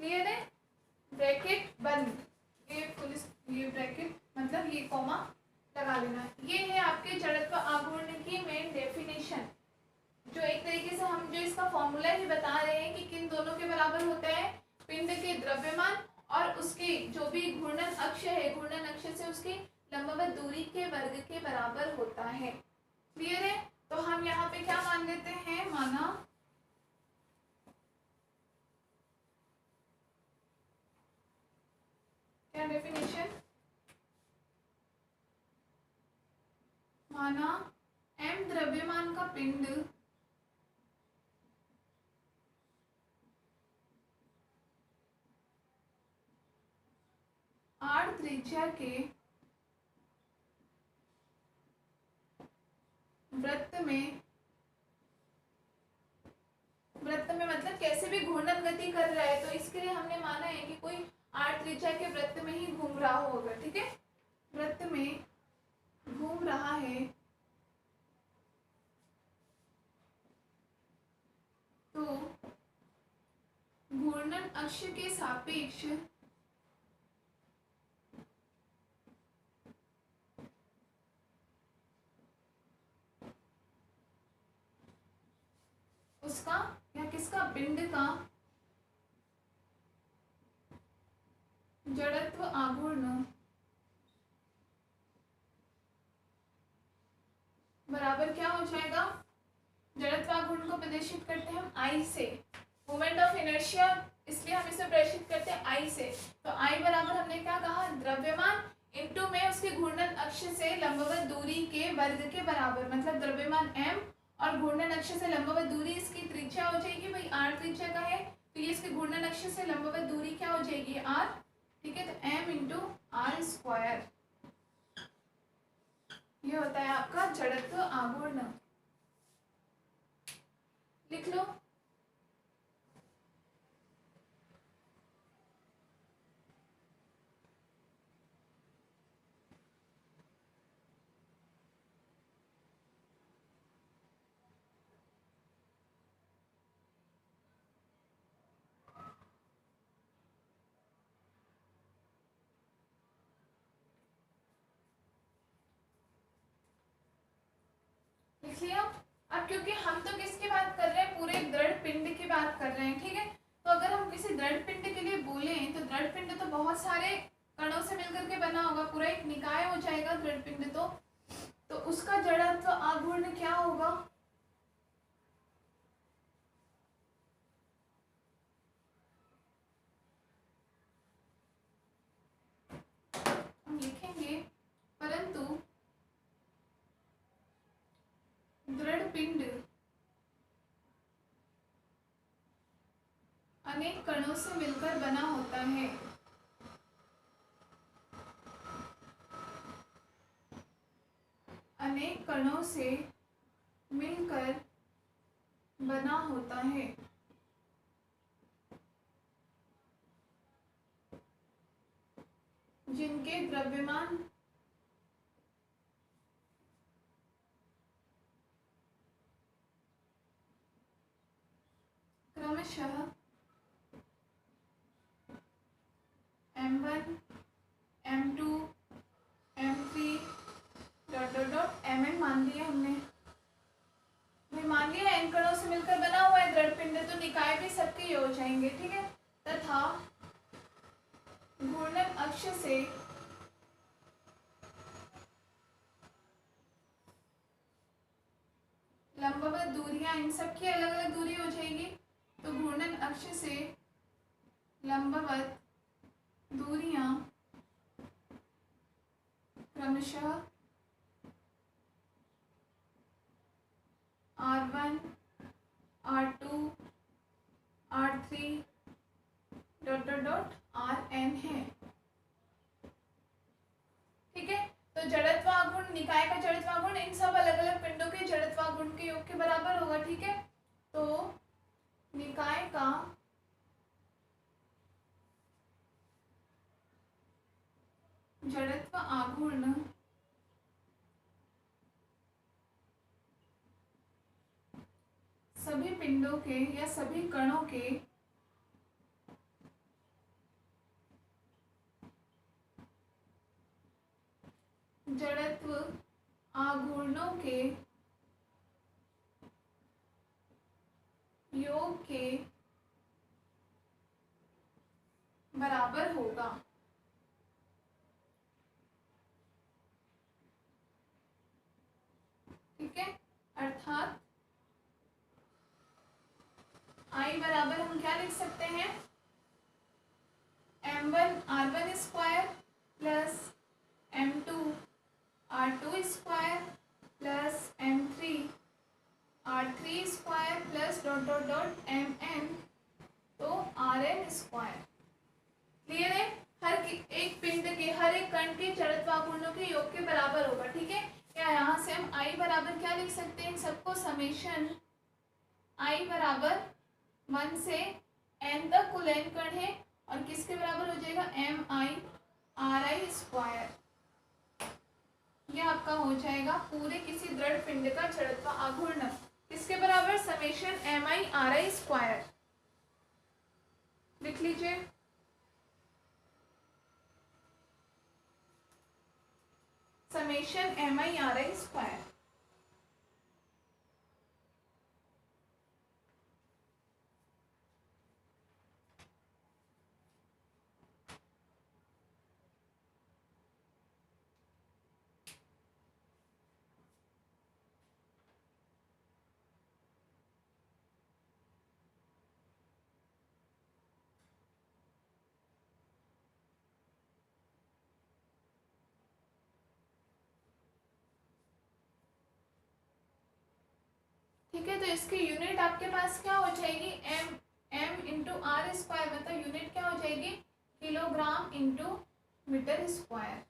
क्लियर है? ब्रैकेट बंद, ये ब्रैकेट मतलब ये कॉमा लगा लेना। ये है आपके जड़त्व आघूर्ण की मेन डेफिनेशन, जो एक तरीके से हम जो इसका बराबर होता है पिंड के द्रव्यमान और उसके जो भी घूर्णन अक्ष है, घूर्णन अक्ष से उसकी लंबवत दूरी के वर्ग के बराबर होता है। क्लियर है? तो हम यहाँ पे क्या मान लेते हैं, माना क्या डेफिनेशन, माना m द्रव्यमान का पिंड r त्रिज्या के वृत्त में मतलब कैसे भी घूर्णन गति कर रहा है, तो इसके लिए हमने माना है कि कोई r त्रिज्या के वृत्त में ही घूम रहा होगा। ठीक है, वृत्त में घूम रहा है तो घूर्णन अक्ष के सापेक्ष उसका या किसका, पिंड का जड़त्व आघूर्ण बराबर क्या हो जाएगा, जड़त्व आघूर्ण को प्रदर्शित करते हैं हम I से, मोमेंट ऑफ इनर्शिया, इसलिए हम इसे प्रदर्शित करते हैं I से। तो I बराबर हमने क्या कहा, द्रव्यमान इनटू में उसके घूर्णन अक्ष से लंबवत दूरी के वर्ग के बराबर, मतलब द्रव्यमान m और घूर्णन अक्ष से लंबवत दूरी इसकी त्रिज्या हो जाएगी, भाई r त्रिज्या का है तो ये इसके घूर्णन अक्ष से लंबवत दूरी क्या हो जाएगी, r। ठीक है, तो m इंटू आर स्क्वायर, ये होता है आपका जड़त्व आघूर्ण। लिख लो। लिख लिया। अब क्योंकि हम तो किसकी बात कर रहे हैं, पूरे दृढ़ पिंड की बात कर रहे हैं। ठीक है, तो अगर हम किसी दृढ़ पिंड के लिए बोलें तो दृढ़ पिंड तो बहुत सारे कणों से मिलकर के बना होगा, पूरा एक निकाय हो जाएगा दृढ़ पिंड। तो उसका जड़त्व आघूर्ण क्या होगा, हम लिखेंगे, परंतु दृढ़ पिंड अनेक कणों से मिलकर बना होता है। अनेक कणों से मिलकर बना होता है। जिनके द्रव्यमान क्रमशः m1 m2 m3 mn मान लिया हमने, भाई मान लिया n कणों से मिलकर बना हुआ है दृढ़ पिंड, तो निकाय भी सबके ये हो जाएंगे। ठीक है, तथा घूर्णन अक्ष से लंबवत दूरियां, इन सब की अलग अलग दूरी हो जाएगी, तो घूर्णन अक्ष से लंबवत दूरियां क्रमशः r1 r2 r3 rn है। ठीक है, तो जड़त्व आघूर्ण, निकाय का जड़त्व आघूर्ण इन सब अलग अलग पिंडों के जड़त्व आघूर्ण के योग के बराबर होगा। ठीक है, तो निकाय का जड़त्व आघूर्ण सभी पिंडों के या सभी कणों के जड़त्व आघूर्णों के योग के आई बराबर हम क्या लिख सकते हैं, m1r1 square plus m2 r2 square plus m3 r3 square plus dot dot dot mn तो rn स्क्वायर। क्लियर है? हर एक पिंड के, हर एक कण के जड़त्वाघूर्णों के योग के बराबर होगा। ठीक है, या यहाँ से हम I बराबर क्या लिख सकते हैं, सबको समेशन I बराबर 1 से n तक कुल n कण है और किसके बराबर हो जाएगा, mi ri स्क्वायर। ये आपका हो जाएगा पूरे किसी दृढ़ पिंड का जड़त्व आघूर्ण किसके बराबर, समेशन mi ri स्क्वायर। लिख लीजिए, समेशन mi ri स्क्वायर। ठीक है, तो इसकी यूनिट आपके पास क्या हो जाएगी, m इंटू आर स्क्वायर, मतलब यूनिट क्या हो जाएगी, किलोग्राम इंटू मीटर स्क्वायर।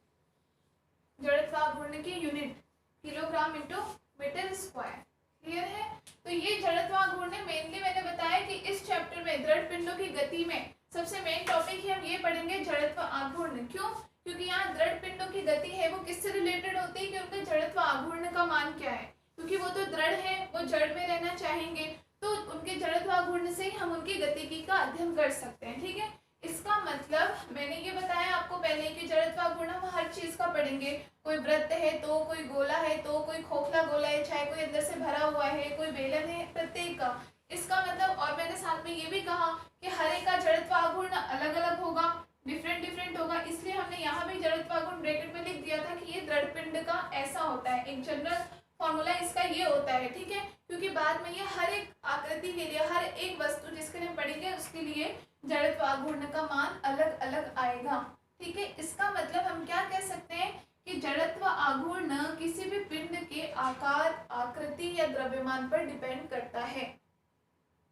जड़त्वाघूर्ण की unit kilogram into metre square. Clear है? तो ये जड़त्वाघूर्ण मेनली मैंने बताया कि इस चैप्टर में दृढ़ पिंडों की गति में सबसे मेन टॉपिक ही हम ये पढ़ेंगे, जड़त्व आघूर्ण। क्यों? क्योंकि यहाँ दृढ़ पिंडों की गति है वो किससे रिलेटेड होती है कि उनका जड़त्व आघूर्ण का मान क्या है, क्योंकि वो तो दृढ़ है, वो जड़ में रहना चाहेंगे, तो उनके जड़त्व आघूर्ण से ही हम उनकी गतिकी का अध्ययन कर सकते हैं। ठीक है, इसका मतलब मैंने ये बताया आपको पहले कि जड़त्व आघूर्ण हम हर चीज का पढ़ेंगे, कोई वृत्त है तो, कोई गोला है तो, कोई खोखला गोला है, चाहे कोई अंदर से भरा हुआ है, कोई बेलन है, प्रत्येक का। इसका मतलब, और मैंने साथ में ये भी कहा कि हर एक का जड़त्व आघूर्ण अलग अलग होगा, डिफरेंट होगा, इसलिए हमने यहाँ भी जड़त्व आघूर्ण ब्रैकेट में लिख दिया था कि ये दृढ़ पिंड का ऐसा होता है, एक जनरल फॉर्मूला इसका ये होता है। ठीक है, क्योंकि बाद में ये हर एक आकृति के लिए, हर एक वस्तु जिसके लिए पढ़ेंगे उसके लिए जड़त्व आघूर्ण का मान अलग अलग आएगा। ठीक है, इसका मतलब हम क्या कह सकते हैं कि जड़त्व आघूर्ण किसी भी पिंड के आकार, आकृति या द्रव्यमान पर डिपेंड करता है।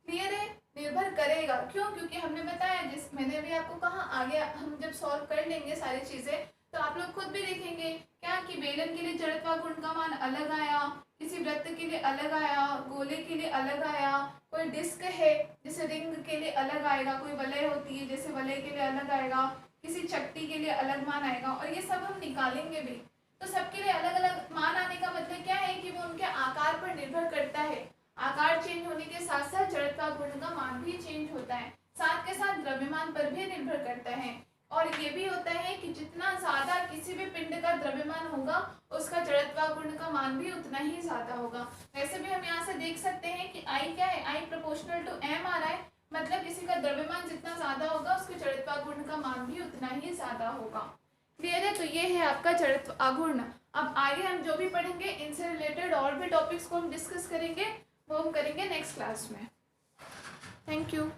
क्लियर है? निर्भर करेगा। क्यों? क्योंकि हमने बताया, जिस मैंने अभी आपको कहा, आगे हम जब सॉल्व कर लेंगे सारी चीजें तो आप लोग खुद भी देखेंगे क्या कि बेलन के लिए जड़त्वाघूर्ण का मान अलग आया, किसी वृत्त के लिए अलग आया, गोले के लिए अलग आया, कोई डिस्क है जैसे रिंग के लिए अलग आएगा, कोई वलय होती है जैसे वलय के लिए अलग आएगा, किसी चट्टी के लिए अलग मान आएगा, और ये सब हम निकालेंगे भी। तो सबके लिए अलग अलग मान आने का मतलब क्या है कि वो उनके आकार पर निर्भर करता है। आकार चेंज होने के साथ साथ जड़त्वाघूर्ण का मान भी चेंज होता है, साथ के साथ द्रव्यमान पर भी निर्भर करता है। और ये भी होता है कि जितना ज्यादा किसी भी पिंड का द्रव्यमान होगा उसका जड़त्वाघूर्ण का मान भी उतना ही ज्यादा होगा। वैसे भी हम यहाँ से देख सकते हैं कि I क्या है, I प्रोपोर्शनल टू m आ रहा है, मतलब किसी का द्रव्यमान जितना ज्यादा होगा उसके जड़त्वाघूर्ण का मान भी उतना ही ज्यादा होगा। क्लियर है? तो ये है आपका जड़त्व आघूर्ण। अब आगे हम जो भी पढ़ेंगे इनसे रिलेटेड और भी टॉपिक्स को हम डिस्कस करेंगे, वो हम करेंगे नेक्स्ट क्लास में। Thank you.